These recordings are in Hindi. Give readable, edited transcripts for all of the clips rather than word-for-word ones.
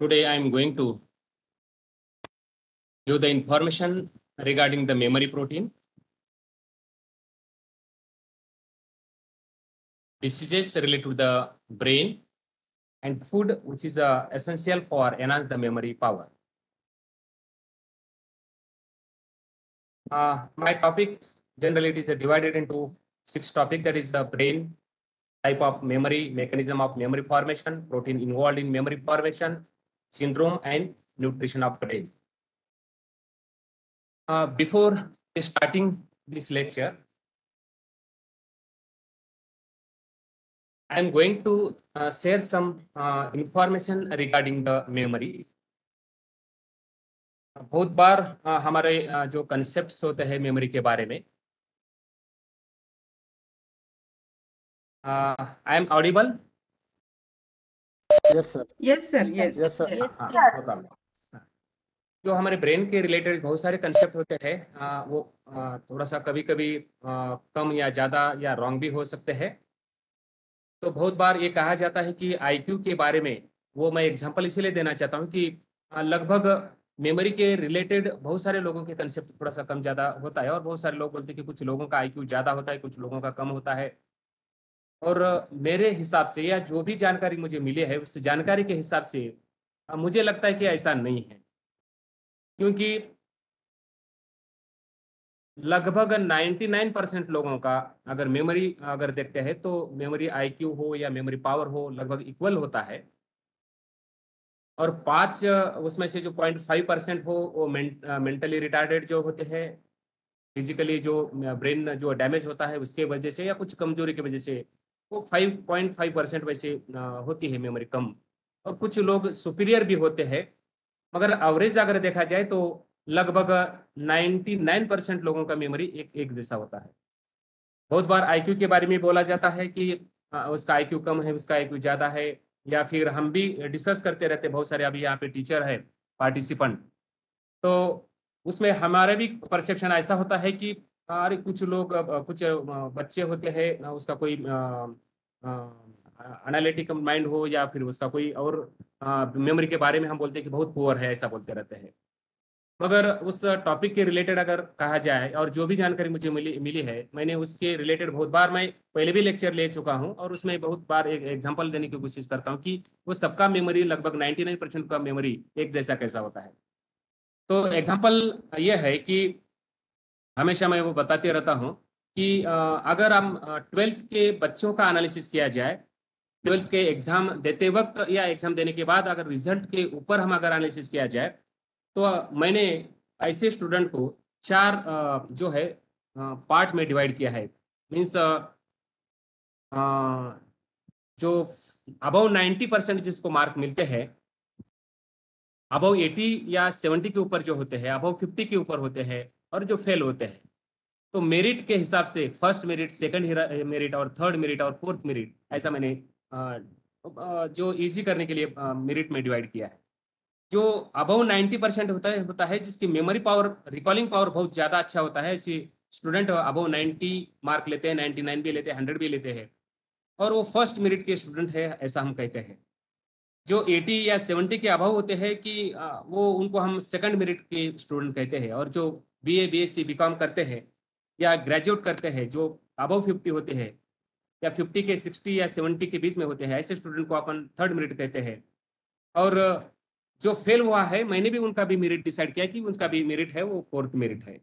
Today I am going to give the information regarding the memory protein, diseases related to the brain, and food which is essential for enhance the memory power. My topic generally it is divided into 6 topics, that is the brain, type of memory, mechanism of memory formation, protein involved in memory formation, syndrome, and nutrition of brain. Before starting this lecture, I am going to share some information regarding the memory. बहुत बार हमारे जो कंसेप्ट्स होते हैं मेमोरी के बारे में, I am audible? Yes sir. Yes sir. Yes yes sir. जो हमारे ब्रेन के रिलेटेड बहुत सारे कंसेप्ट होते हैं, वो थोड़ा सा कभी कभी कम या ज़्यादा या रॉन्ग भी हो सकते हैं। तो बहुत बार ये कहा जाता है कि आईक्यू के बारे में, वो मैं एग्जांपल इसीलिए देना चाहता हूँ कि लगभग मेमोरी के रिलेटेड बहुत सारे लोगों के कंसेप्ट थोड़ा सा कम ज़्यादा होता है, और बहुत सारे लोग बोलते हैं कि कुछ लोगों का आईक्यू ज़्यादा होता है, कुछ लोगों का कम होता है। और मेरे हिसाब से या जो भी जानकारी मुझे मिली है उस जानकारी के हिसाब से मुझे लगता है कि ऐसा नहीं है, क्योंकि लगभग 99% लोगों का अगर मेमोरी अगर देखते हैं तो मेमोरी आईक्यू हो या मेमोरी पावर हो लगभग इक्वल होता है। और 5 उसमें से जो 0.5% हो वो मेंटली रिटार्डेड जो होते हैं, फिजिकली जो ब्रेन जो डैमेज होता है उसके वजह से या कुछ कमजोरी की वजह से, वो 5.5% वैसे होती है मेमोरी कम। और कुछ लोग सुपीरियर भी होते हैं, मगर एवरेज अगर देखा जाए तो लगभग 99% लोगों का मेमोरी एक जैसा होता है। बहुत बार आईक्यू के बारे में बोला जाता है कि उसका आईक्यू कम है, उसका आईक्यू ज़्यादा है, या फिर हम भी डिस्कस करते रहते बहुत सारे, अभी यहाँ पे टीचर है पार्टिसिपेंट, तो उसमें हमारे भी परसेप्शन ऐसा होता है कि अरे कुछ लोग कुछ बच्चे होते हैं उसका कोई एनालिटिकल माइंड हो या फिर उसका कोई और मेमोरी के बारे में हम बोलते हैं कि बहुत पुअर है, ऐसा बोलते रहते हैं। मगर उस टॉपिक के रिलेटेड अगर कहा जाए और जो भी जानकारी मुझे मिली है, मैंने उसके रिलेटेड बहुत बार मैं पहले भी लेक्चर ले चुका हूं, और उसमें बहुत बार एक एग्जांपल देने की कोशिश करता हूं कि वो सबका मेमोरी लगभग 99% का मेमोरी एक जैसा कैसा होता है। तो एग्जांपल ये है कि हमेशा मैं वो बताते रहता हूं कि अगर हम 12th के बच्चों का एनालिसिस किया जाए, 12th के एग्जाम देते वक्त या एग्जाम देने के बाद अगर रिजल्ट के ऊपर हम अगर एनालिसिस किया जाए, तो मैंने ऐसे स्टूडेंट को 4 जो है पार्ट में डिवाइड किया है। मीन्स जो अबव 90% जिसको मार्क मिलते हैं, अबव 80 या 70 के ऊपर जो होते हैं, अबव 50 के ऊपर होते हैं, और जो फेल होते हैं, तो मेरिट के हिसाब से फर्स्ट मेरिट, सेकंड मेरिट और थर्ड मेरिट और फोर्थ मेरिट, ऐसा मैंने जो इजी करने के लिए मेरिट में डिवाइड किया है। जो अबव 90% होता है जिसकी मेमोरी पावर, रिकॉलिंग पावर बहुत ज़्यादा अच्छा होता है, ऐसे स्टूडेंट अबव 90 मार्क लेते हैं, 99 भी लेते हैं, 100 भी लेते हैं, और वो फर्स्ट मेरिट के स्टूडेंट है, ऐसा हम कहते हैं। जो 80 या 70 के अभाव होते हैं कि वो उनको हम सेकंड मेरिट के स्टूडेंट कहते हैं। और जो बीए, बीएससी, बीकॉम करते हैं या ग्रेजुएट करते हैं, जो अबव 50 होते हैं या 50 के 60 या 70 के बीच में होते हैं, ऐसे स्टूडेंट को अपन थर्ड मेरिट कहते हैं। और जो फेल हुआ है, मैंने भी उनका भी मेरिट डिसाइड किया कि उनका भी मेरिट है, वो फोर्थ मेरिट है।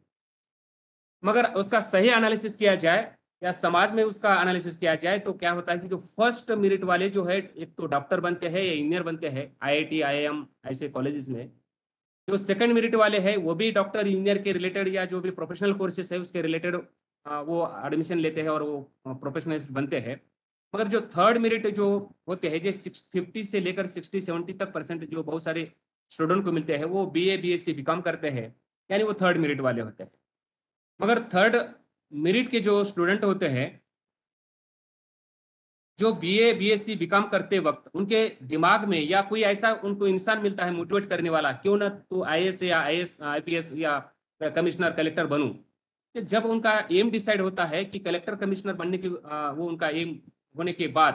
मगर उसका सही एनालिसिस किया जाए या समाज में उसका एनालिसिस किया जाए तो क्या होता है कि जो फर्स्ट मेरिट वाले जो है, एक तो डॉक्टर बनते हैं या इंजीनियर बनते हैं आईआईटी, आईआईएम ऐसे कॉलेजेस में। जो सेकंड मेरिट वाले हैं वो भी डॉक्टर, इंजीनियर के रिलेटेड या जो भी प्रोफेशनल कोर्सेस है उसके रिलेटेड वो एडमिशन लेते हैं और वो प्रोफेशनल बनते हैं। मगर जो थर्ड मेरिट जो होते हैं, जो 50 से लेकर 60-70 तक परसेंट जो बहुत सारे स्टूडेंट को मिलते हैं, वो बीए, बीएससी, बीकॉम करते हैं, यानी वो थर्ड मेरिट वाले होते हैं। मगर थर्ड मेरिट के जो स्टूडेंट होते हैं, जो बीए, बीएससी, बीकॉम करते वक्त उनके दिमाग में या कोई ऐसा उनको इंसान मिलता है मोटिवेट करने वाला, क्यों ना तो आईएएस या आईएएस, आईपीएस या कमिश्नर, कलेक्टर बनूं। तो जब उनका एम डिसाइड होता है कि कलेक्टर, कमिश्नर बनने की वो उनका एम होने के बाद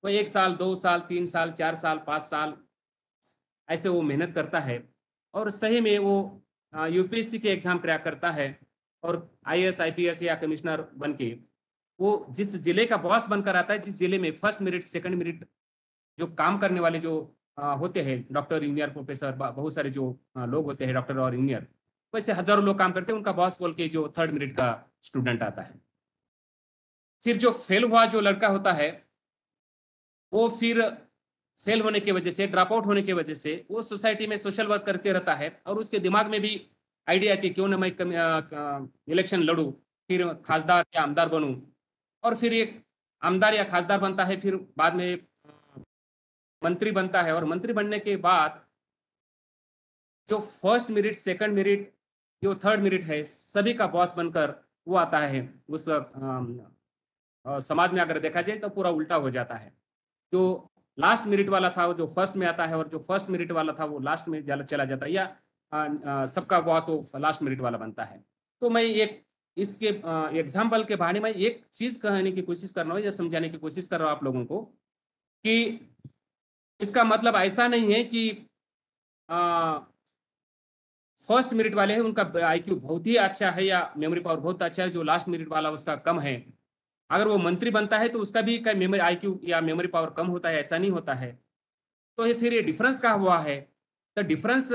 तो 1 साल, 2 साल, 3 साल, 4 साल, 5 साल ऐसे वो मेहनत करता है और सही में वो यूपीएससी के एग्जाम क्रैक करता है और आईएएस आईपीएस या कमिश्नर बन के वो जिस जिले का बॉस बनकर आता है, जिस जिले में फर्स्ट मेरिट सेकंड मेरिट जो काम करने वाले जो होते हैं, डॉक्टर इंजीनियर प्रोफेसर, बहुत सारे जो लोग होते हैं डॉक्टर और इंजीनियर, वैसे हजारों लोग काम करते हैं, उनका बॉस बोल के जो थर्ड मेरिट का स्टूडेंट आता है। फिर जो फेल हुआ जो लड़का होता है वो फिर फेल होने की वजह से, ड्रॉप आउट होने की वजह से वो सोसाइटी में सोशल वर्क करते रहता है और उसके दिमाग में भी आइडिया आती है क्यों ना मैं इलेक्शन लड़ूं, फिर खासदार या आमदार बनूं। और फिर एक आमदार या खासदार बनता है, फिर बाद में मंत्री बनता है और मंत्री बनने के बाद जो फर्स्ट मेरिट सेकंड मेरिट जो थर्ड मेरिट है सभी का बॉस बनकर वो आता है उस समाज में। अगर देखा जाए तो पूरा उल्टा हो जाता है, जो लास्ट मेरिट वाला था वो जो फर्स्ट में आता है और जो फर्स्ट मेरिट वाला था वो लास्ट में चला जाता है, या सबका बॉस वो लास्ट मेरिट वाला बनता है। तो मैं एक इसके एग्जाम्पल के बहाने में एक चीज कहने की कोशिश कर रहा हूँ या समझाने की कोशिश कर रहा हूँ आप लोगों को कि इसका मतलब ऐसा नहीं है कि फर्स्ट मेरिट वाले हैं उनका आईक्यू बहुत ही अच्छा है या मेमोरी पावर बहुत अच्छा है, जो लास्ट मेरिट वाला उसका कम है। अगर वो मंत्री बनता है तो उसका भी कई मेमोरी आईक्यू या मेमोरी पावर कम होता है, ऐसा नहीं होता है। तो ये फिर ये डिफरेंस कहाँ हुआ है? तो डिफरेंस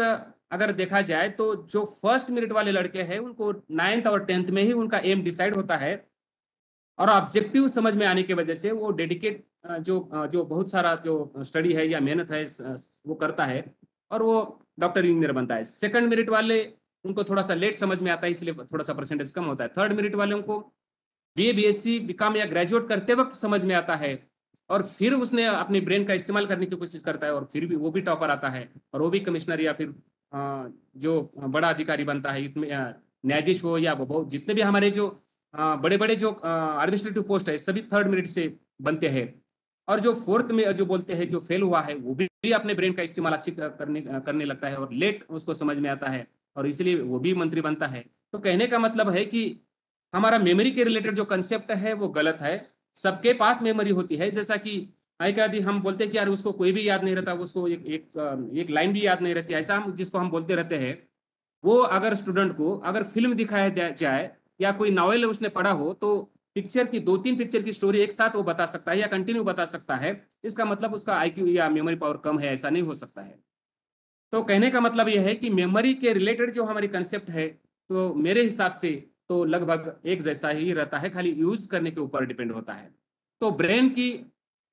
अगर देखा जाए तो जो फर्स्ट मेरिट वाले लड़के हैं उनको 9th और 10th में ही उनका एम डिसाइड होता है और ऑब्जेक्टिव समझ में आने की वजह से वो डेडिकेट जो बहुत सारा जो स्टडी है या मेहनत है वो करता है और वो डॉक्टर इंजीनियर बनता है। सेकंड मेरिट वाले उनको थोड़ा सा लेट समझ में आता है, इसलिए थोड़ा सा परसेंटेज कम होता है। थर्ड मेरिट वाले को बीए बीएससी बीकॉम या ग्रेजुएट करते वक्त समझ में आता है और फिर उसने अपने ब्रेन का इस्तेमाल करने की कोशिश करता है और फिर भी वो भी टॉपर आता है और वो भी कमिश्नर या फिर जो बड़ा अधिकारी बनता है, इतने न्यायाधीश हो या वो बहुत जितने भी हमारे जो बड़े बड़े जो एडमिनिस्ट्रेटिव पोस्ट है सभी थर्ड मेरिट से बनते हैं। और जो फोर्थ में जो बोलते हैं जो फेल हुआ है वो भी अपने ब्रेन का इस्तेमाल अच्छी करने लगता है और लेट उसको समझ में आता है और इसलिए वो भी मंत्री बनता है। तो कहने का मतलब है कि हमारा मेमोरी के रिलेटेड जो कंसेप्ट है वो गलत है। सबके पास मेमोरी होती है, जैसा कि एक आदि हम बोलते हैं कि यार उसको कोई भी याद नहीं रहता, उसको एक लाइन भी याद नहीं रहती, ऐसा हम जिसको हम बोलते रहते हैं वो अगर स्टूडेंट को अगर फिल्म दिखाया जाए या कोई नॉवेल उसने पढ़ा हो तो पिक्चर की 2-3 पिक्चर की स्टोरी एक साथ वो बता सकता है या कंटिन्यू बता सकता है। इसका मतलब उसका आईक्यू या मेमोरी पावर कम है, ऐसा नहीं हो सकता है। तो कहने का मतलब यह है कि मेमोरी के रिलेटेड जो हमारी कंसेप्ट है तो मेरे हिसाब से तो लगभग एक जैसा ही रहता है, खाली यूज करने के ऊपर डिपेंड होता है। तो ब्रेन की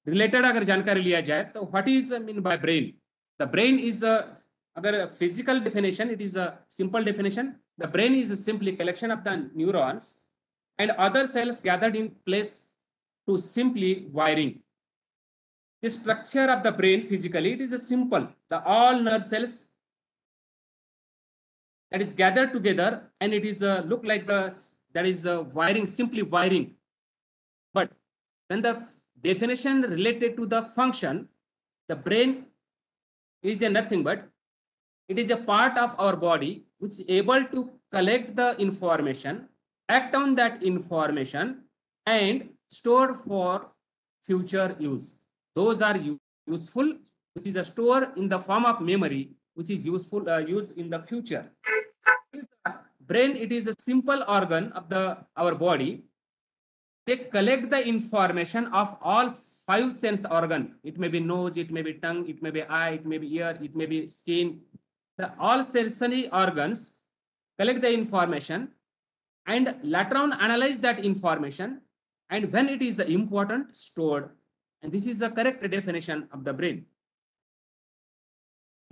रिलेटेड अगर जानकारी लिया जाए तो what is mean by brain? The brain is अगर physical definition, it is a simple definition. The brain is simply collection of the neurons and other cells gathered in place to simply wiring. The structure of the brain physically, it is a simple. The all nerve cells that is gathered together and it is look like the that is wiring, simply wiring. But when the definition related to the function, the brain is a nothing but it is a part of our body which is able to collect the information, act on that information and store for future use. Those are useful, which is a store in the form of memory, which is useful use in the future. Brain, it is a simple organ of the our body. They collect the information of all 5 sense organ. It may be nose, it may be tongue, it may be eye, it may be ear, it may be skin. The all sensory organs collect the information and later on analyze that information, and when it is important, stored. And this is the correct definition of the brain.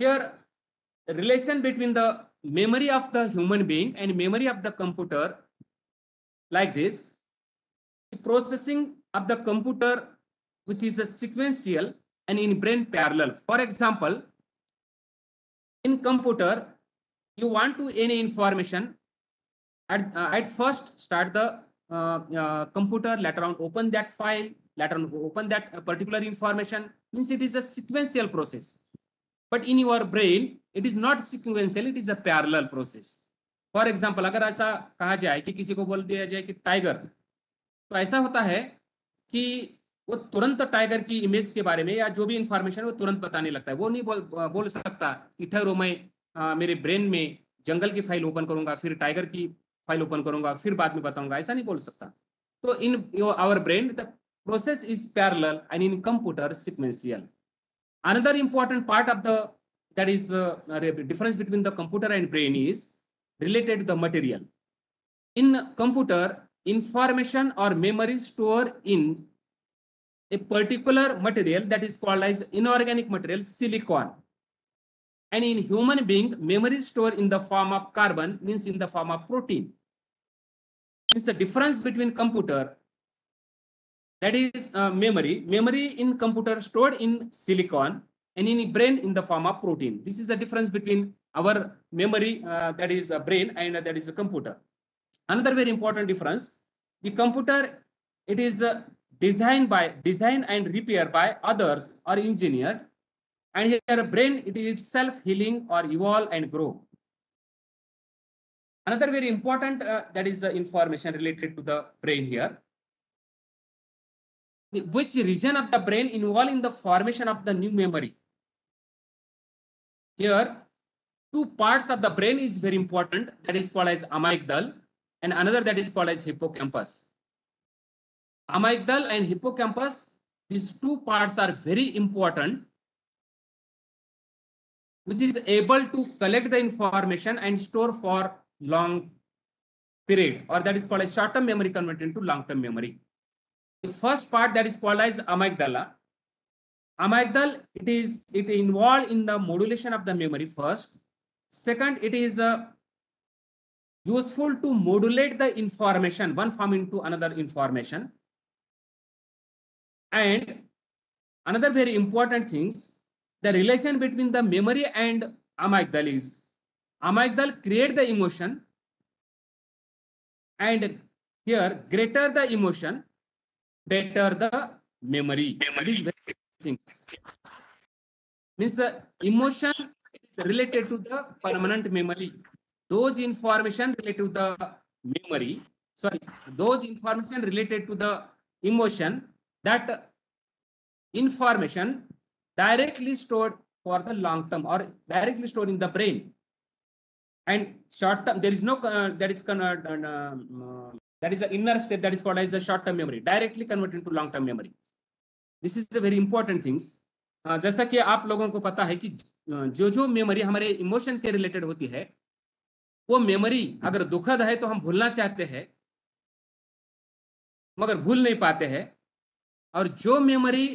Here, the relation between the memory of the human being and memory of the computer like this. Processing of the computer, which is a sequential and in brain parallel. For example, in computer, you want to any information at first start the computer, later on open that file, later on open that particular information. Means it is a sequential process. But in your brain, it is not sequential, it is a parallel process. For example, अगर ऐसा कहा जाए कि किसी को बोल दिया जाए कि टाइगर, तो ऐसा होता है कि वो तुरंत टाइगर की इमेज के बारे में या जो भी इंफॉर्मेशन वो तुरंत बताने लगता है। वो नहीं बोल सकता कि ठहरो मैं मेरे ब्रेन में जंगल की फाइल ओपन करूंगा, फिर टाइगर की फाइल ओपन करूंगा, फिर बाद में बताऊंगा, ऐसा नहीं बोल सकता। तो in our brain the process is parallel and in computer sequential. Another important part of the that is difference between the computer and brain is related to the material. In computer, information or memory stored in a particular material that is called as inorganic material silicon, and in human being memory stored in the form of carbon, means in the form of protein. Means the difference between computer, that is memory in computer stored in silicon, and in brain in the form of protein. This is the difference between our memory, that is a brain, and that is a computer. Another very important difference, the computer, it is designed and repaired by others or engineer, and here brain, it is itself healing or evolve and grow. Another very important that is information related to the brain here, which region of the brain involved in the formation of the new memory. Here two parts of the brain is very important, that is called as amygdala, and another that is called as hippocampus. Amygdala and hippocampus, these two parts are very important, which is able to collect the information and store for long period, or that is called as short term memory converted into long term memory. The first part that is called as amygdala. Amygdala, it involved in the modulation of the memory first. Second, it is useful to modulate the information one form into another information. And another very important things, the relation between the memory and amygdala is, amygdala create the emotion, and here greater the emotion, better the memory. It is very things. Means the emotion is related to the permanent memory. Those information related to the memory, sorry, those information related to the emotion, that information directly stored for the long term or directly stored in the brain. And short term, there is no that is that is the inner step that is called as the short term memory, directly converted into long term memory. This is a very important things. जैसा कि आप लोगों को पता है कि जो मेमोरी हमारे इमोशन के रिलेटेड होती है, वो मेमोरी अगर दुखद है तो हम भूलना चाहते हैं मगर भूल नहीं पाते हैं, और जो मेमोरी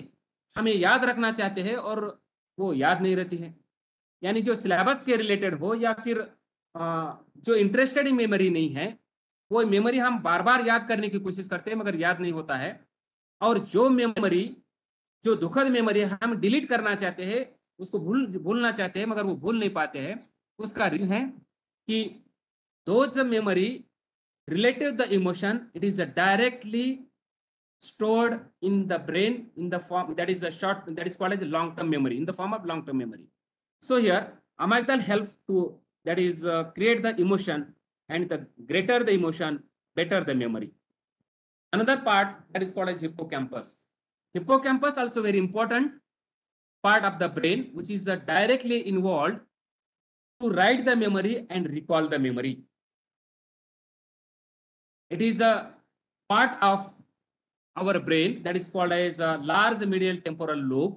हमें याद रखना चाहते हैं और वो याद नहीं रहती है, यानी जो सिलेबस के रिलेटेड हो या फिर जो इंटरेस्टेड मेमोरी नहीं है, वो मेमोरी हम बार बार याद करने की कोशिश करते हैं मगर याद नहीं होता है। और जो मेमोरी, जो दुखद मेमोरी हम डिलीट करना चाहते हैं, उसको भूलना चाहते हैं मगर वो भूल नहीं पाते हैं, उसका रीजन है कि those memory related to the emotion, it is directly stored in the brain in the form that is a short, that is called as long term memory, in the form of long term memory. So here amygdala helps to, that is create the emotion, and the greater the emotion, better the memory. Another part that is called as hippocampus. Hippocampus also very important part of the brain, which is directly involved to write the memory and recall the memory. It is a part of our brain that is called as a large medial temporal lobe,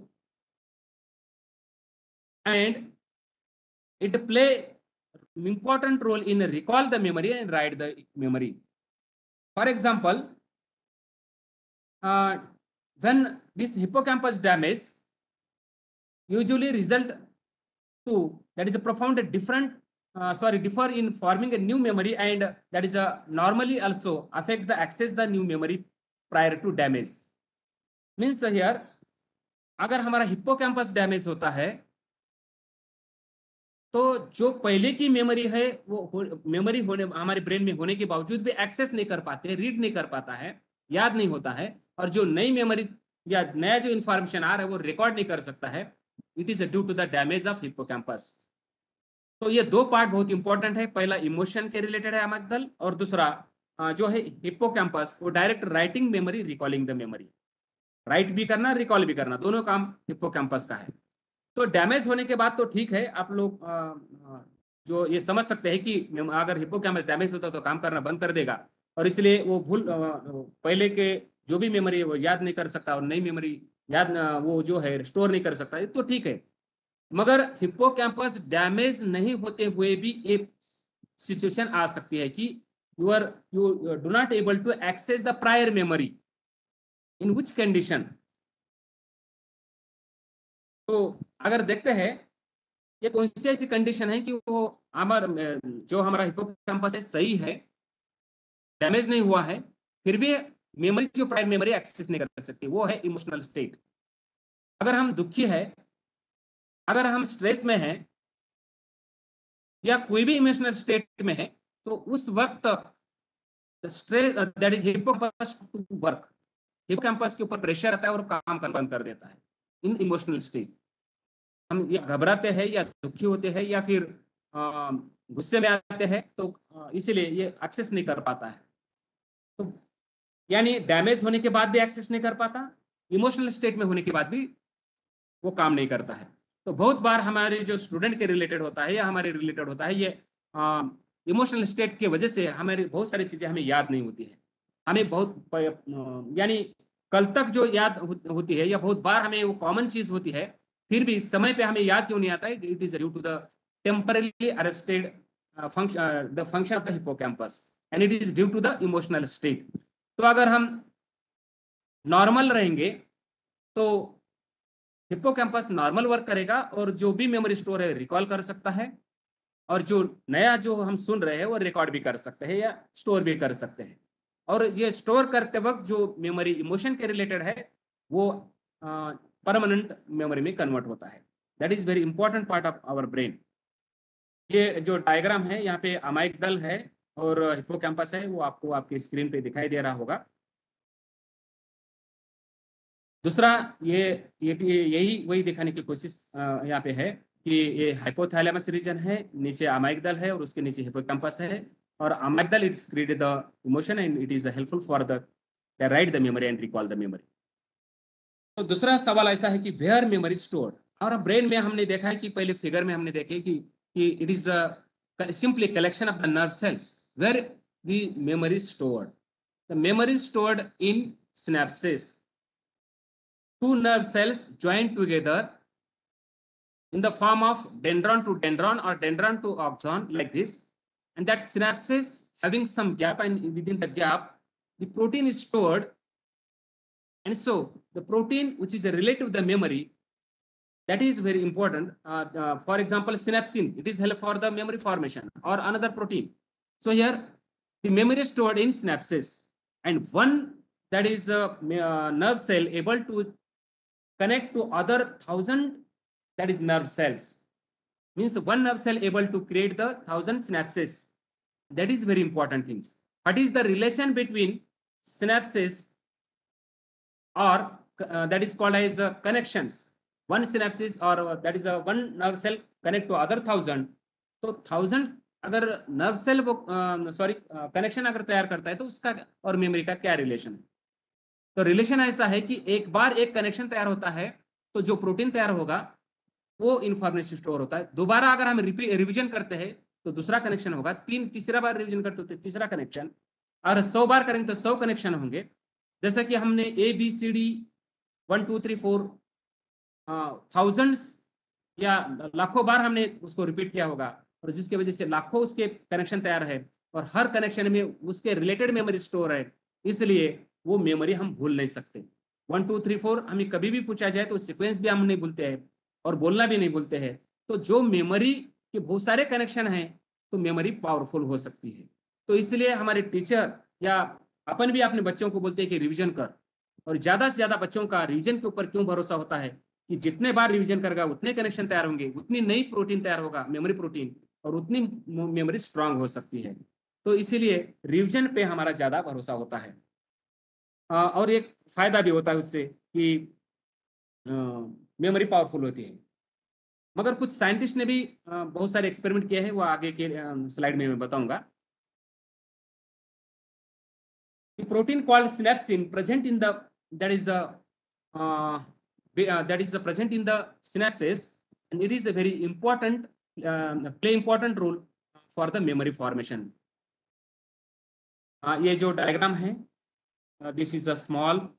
and it play important role in recall the memory and write the memory. For example, when this hippocampus damage usually result to, that is a profound differ in forming a new memory, and that is a normally also affect the access the new memory prior to damage. Means here अगर हमारा हिप्पोकैम्पस डैमेज होता है तो जो पहले की मेमोरी है वो मेमोरी होने हमारे ब्रेन में होने के बावजूद भी एक्सेस नहीं कर पाते, रीड नहीं कर पाता है, याद नहीं होता है, और जो नई मेमोरी या नया जो इंफॉर्मेशन आ रहा है वो रिकॉर्ड नहीं कर सकता है। It is due to the damage of hippocampus. तो ये दो पार्ट बहुत इंपॉर्टेंट है, पहला इमोशन के रिलेटेड है अमिगदल, और दूसरा जो है हिप्पोकैम्पस, वो direct writing memory, recalling the memory. Right भी करना, रिकॉल भी करना, दोनों काम हिप्पोकैम्पस का है। तो डैमेज होने के बाद तो ठीक है, आप लोग जो ये समझ सकते हैं कि अगर हिप्पोकैम्पस डैमेज होता तो काम करना बंद कर देगा, और इसलिए वो पहले के जो भी मेमोरी है वो याद नहीं कर सकता, और नई मेमोरी याद वो जो है स्टोर नहीं कर सकता, तो ठीक है। मगर हिप्पोकैम्पस डैमेज नहीं होते हुए भी एक सिचुएशन आ सकती है कि you do not able to access the prior memory, in which condition. तो अगर देखते हैं ये कौन सी ऐसी कंडीशन है कि वो हमारा जो हमारा हिप्पोकैम्पस है सही है, डैमेज नहीं हुआ है, फिर भी मेमोरी जो प्राइम मेमोरी एक्सेस नहीं कर सकती, वो है इमोशनल स्टेट। अगर हम दुखी है, अगर हम स्ट्रेस में हैं, या कोई भी इमोशनल स्टेट में है, तो उस वक्त stress that is hippocampus to work, hippocampus के ऊपर प्रेशर आता है और काम करना बंद कर देता है इन इमोशनल स्टेट। हम या घबराते हैं या दुखी होते हैं या फिर गुस्से में आते हैं, तो इसीलिए ये एक्सेस नहीं कर पाता है। तो यानी डैमेज होने के बाद भी एक्सेस नहीं कर पाता, इमोशनल स्टेट में होने के बाद भी वो काम नहीं करता है। तो बहुत बार हमारे जो स्टूडेंट के रिलेटेड होता है या हमारे रिलेटेड होता है, ये इमोशनल स्टेट की वजह से हमारी बहुत सारी चीजें हमें याद नहीं होती है। हमें बहुत यानी कल तक जो याद होती है, या बहुत बार हमें वो कॉमन चीज होती है, फिर भी समय पे हमें याद क्यों नहीं आता है? It is due to the temporarily arrested function, the function of the hippocampus, and it is due to the emotional state. तो अगर हम नॉर्मल रहेंगे तो हिप्पोकैम्पस नॉर्मल वर्क करेगा, और जो भी मेमोरी स्टोर है रिकॉल कर सकता है, और जो नया जो हम सुन रहे हैं वो रिकॉर्ड भी कर सकते हैं या स्टोर भी कर सकते हैं। और ये स्टोर करते वक्त जो मेमोरी इमोशन के रिलेटेड है वो परमानेंट मेमोरी में कन्वर्ट होता है। That is very important part of our brain. ये जो डायग्राम है, यहाँ पे अमाइगडल है और हिप्पोकैम्पस है, वो आपको आपकी स्क्रीन पे दिखाई दे रहा होगा। दूसरा ये भी यही वही दिखाने की कोशिश यहाँ पे है कि ये हाइपोथैलेमस रीजन है, नीचे अमाइगडल है और उसके नीचे हिप्पोकैम्पस है। और amygdala it's create the emotion and it is helpful for the write the memory and recall the memory. तो दूसरा सवाल ऐसा है कि वेयर मेमोरी स्टोर्ड। और ब्रेन में हमने देखा है कि पहले फिगर में हमने देखे कि it is simply collection of the nerve cells where the memory stored. The memory stored in synapses, two nerve cells joined together in the form of dendron to dendron or dendron to axon like this, and that synapses having some gap, and within the gap the protein is stored. And so the protein which is related to the memory, that is very important. For example, synapsin, it is help for the memory formation, or another protein. So here the memory is stored in synapses, and one that is a nerve cell able to connect to other 1,000 that is nerve cells, means one nerve cell able to create the 1,000 synapses. That is very important things. What is the relation between synapses, or that is called as connections? One synapses or that is a one nerve cell connect to other 1,000, तो 1,000 अगर नर्व सेल वो सॉरी कनेक्शन अगर तैयार करता है तो उसका और मेमोरी का क्या रिलेशन है? तो रिलेशन ऐसा है कि एक बार एक कनेक्शन तैयार होता है तो जो प्रोटीन तैयार होगा वो इंफॉर्मेशन स्टोर होता है। दोबारा अगर हम रिवीजन करते हैं तो दूसरा कनेक्शन होगा, तीसरा बार रिवीजन करते हो तीसरा कनेक्शन, और 100 बार करेंगे तो 100 कनेक्शन होंगे। जैसा कि हमने ABCD 1 2 3 4 थाउजेंड्स या लाखों बार हमने उसको रिपीट किया होगा, और जिसकी वजह से लाखों उसके कनेक्शन तैयार है, और हर कनेक्शन में उसके रिलेटेड मेमोरी स्टोर है, इसलिए वो मेमोरी हम भूल नहीं सकते। 1 2 3 4 हमें कभी भी पूछा जाए तो सीक्वेंस भी हम नहीं भूलते हैं और बोलना भी नहीं भूलते हैं। तो जो मेमोरी के बहुत सारे कनेक्शन हैं तो मेमोरी पावरफुल हो सकती है। तो इसलिए हमारे टीचर या अपन भी अपने बच्चों को बोलते हैं कि रिविजन कर, और ज्यादा से ज्यादा बच्चों का रिविजन के ऊपर क्यों भरोसा होता है कि जितने बार रिविजन करेगा उतने कनेक्शन तैयार होंगे, उतनी नई प्रोटीन तैयार होगा, मेमोरी प्रोटीन, और उतनी मेमोरी स्ट्रांग हो सकती है। तो इसीलिए रिविजन पे हमारा ज्यादा भरोसा होता है। और एक फायदा भी होता है उससे कि मेमोरी पावरफुल होती है। मगर कुछ साइंटिस्ट ने भी बहुत सारे एक्सपेरिमेंट किए हैं, वो आगे के स्लाइड में मैं बताऊंगा। Protein called synapsin present in the, that is that is present in the synapses, and it is a very important play important role for the memory formation. ये जो डायग्राम है, this is a small,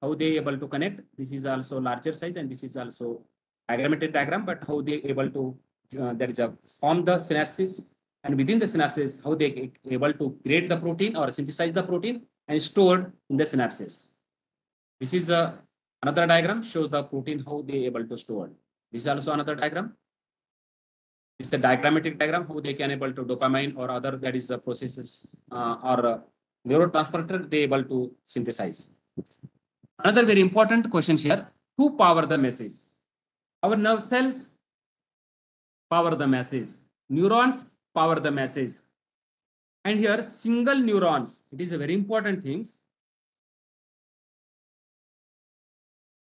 how they able to connect. This is also larger size, and this is also diagrammatic diagram, but how they able to there is a form the synapses, and within the synapses how they able to create the protein or synthesize the protein and stored in the synapses. This is another diagram, shows the protein how they able to store. This is also another diagram. This is a diagrammatic diagram, how they can able to dopamine or other, that is the processes or neurotransmitter they able to synthesize. Another very important question here, who power the message? Our nerve cells power the message, neurons power the message, and here single neurons, it is a very important thing.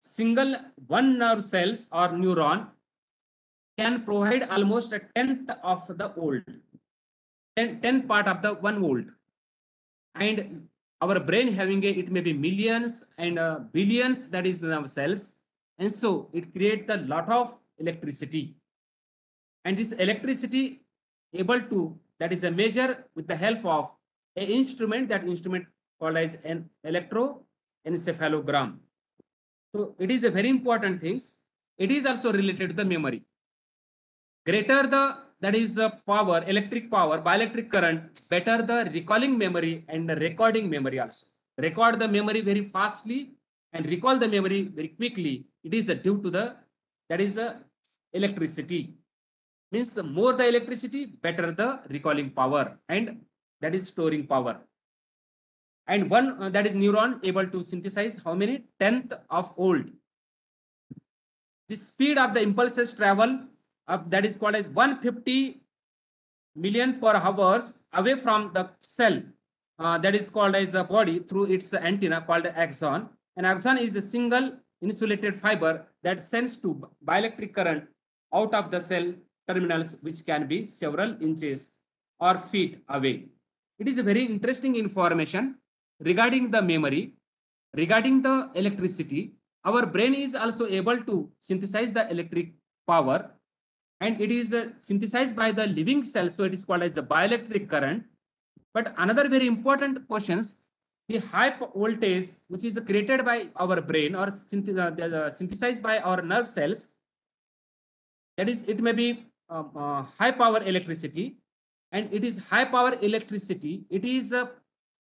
Single one nerve cells or neuron can provide almost a tenth of the volt, 10 part of the 1 volt, and our brain having it may be millions and billions, that is the nerve cells, and so it creates a lot of electricity, and this electricity able to, that is a measure with the help of an instrument, that instrument called as an electroencephalogram. So it is a very important things. It is also related to the memory. Greater the, that is the power, electric power, bioelectric current, better the recalling memory and the recording memory also. Record the memory very fastly and recall the memory very quickly. It is due to the, that is electricity. Means the more the electricity, better the recalling power, and that is storing power. And one that is neuron able to synthesize how many? 10th of volt. The speed of the impulses travel up, that is called as 150 million per hours away from the cell, that is called as a body, through its antenna called axon. And axon is a single insulated fiber that sends to bioelectric current out of the cell terminals, which can be several inches or feet away. It is a very interesting information regarding the memory, regarding the electricity. Our brain is also able to synthesize the electric power, and it is synthesized by the living cells, so it is called as the bioelectric current. But another very important questions, the high voltage which is created by our brain or synthesized by our nerve cells, that is, it may be high power electricity, and it is high power electricity. It is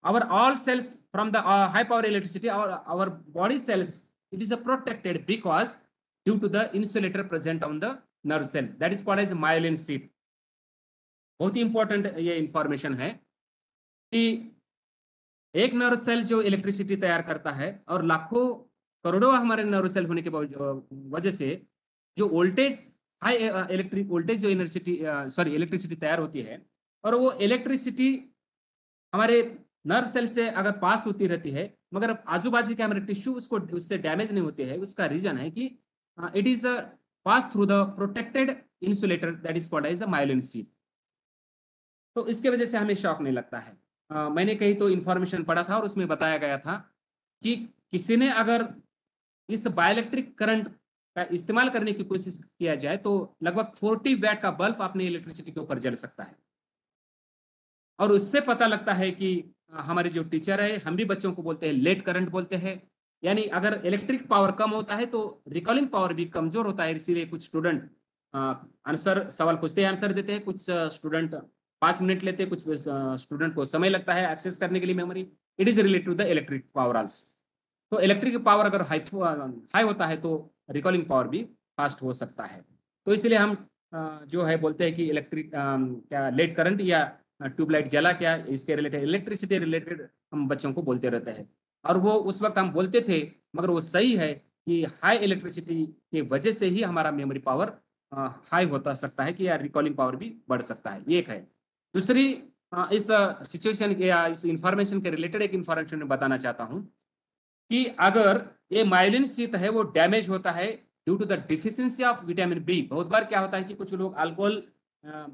our all cells from the high power electricity, our body cells, it is protected because due to the insulator present on the nerve cell, that is called as myelin sheath. बहुत ही इंपॉर्टेंट ये इंफॉर्मेशन है कि एक नर्व सेल जो इलेक्ट्रिसिटी तैयार करता है, और लाखों करोड़ों हमारे नर्व सेल होने के वजह से जो वोल्टेज, हाई इलेक्ट्रिक वोल्टेज जो इलेक्ट्रिसिटी तैयार होती है, और वो इलेक्ट्रिसिटी हमारे नर्व सेल से अगर पास होती रहती है, मगर आजू बाजू के हमारे टिश्यू उसको उससे डैमेज नहीं होते हैं, उसका रीजन है कि it is pass through the protected insulator, that is called as the myelin sheath. तो इसके वजह से हमें शॉक नहीं लगता है. मैंने कहीं तो इंफॉर्मेशन पढ़ा था और उसमें बताया गया था कि किसी ने अगर इस बायोइलेक्ट्रिक करंट का इस्तेमाल करने की कोशिश किया जाए तो लगभग 40 वैट का बल्ब अपने इलेक्ट्रिसिटी के ऊपर जल सकता है. और उससे पता लगता है कि हमारे जो टीचर है, हम भी बच्चों को बोलते हैं लेट करंट बोलते हैं, यानी अगर इलेक्ट्रिक पावर कम होता है तो रिकॉलिंग पावर भी कमजोर होता है. इसीलिए कुछ स्टूडेंट आंसर, सवाल पूछते हैं आंसर देते हैं, कुछ स्टूडेंट 5 मिनट लेते हैं, कुछ स्टूडेंट को समय लगता है एक्सेस करने के लिए memory. It is related to the electric power also. तो इलेक्ट्रिक पावर अगर हाई होता है तो रिकॉलिंग पावर भी फास्ट हो सकता है. तो इसलिए हम जो है बोलते हैं कि इलेक्ट्रिक क्या लेट करंट या ट्यूबलाइट जला क्या, इसके रिलेटेड इलेक्ट्रिसिटी रिलेटेड हम बच्चों को बोलते रहते हैं. और वो उस वक्त हम बोलते थे, मगर वो सही है कि हाई इलेक्ट्रिसिटी की वजह से ही हमारा मेमोरी पावर हाई होता सकता है कि या रिकॉलिंग पावर भी बढ़ सकता है. ये एक है. दूसरी इस सिचुएशन के या इस इंफॉर्मेशन के रिलेटेड एक इंफॉर्मेशन में बताना चाहता हूँ कि अगर ये मायोलिन शीथ है वो डैमेज होता है due to the deficiency of vitamin B. बहुत बार क्या होता है कि कुछ लोग अल्कोहल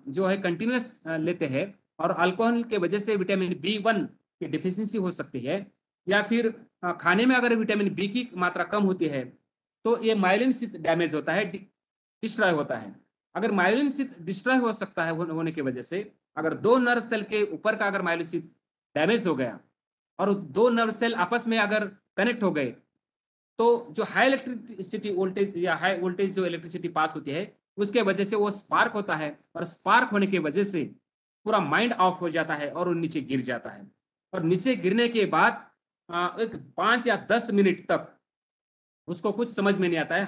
जो है कंटिन्यूस लेते हैं और अल्कोहल के वजह से विटामिन B1 की डिफिशियंसी हो सकती है, या फिर खाने में अगर विटामिन बी की मात्रा कम होती है तो ये माइलिन शीथ डैमेज होता है, डिस्ट्रॉय होता है। अगर माइलिन शीथ डिस्ट्रॉय हो सकता है होने की वजह से, अगर दो नर्व सेल के ऊपर का अगर माइलिन शीथ डैमेज हो गया और दो नर्व सेल आपस में अगर कनेक्ट हो गए, तो जो हाई इलेक्ट्रिसिटी वोल्टेज या हाई वोल्टेज जो इलेक्ट्रिसिटी पास होती है, उसके वजह से वो स्पार्क होता है, और स्पार्क होने की वजह से पूरा माइंड ऑफ हो जाता है और वो नीचे गिर जाता है। और नीचे गिरने के बाद एक 5 या 10 मिनट तक उसको कुछ समझ में नहीं आता है।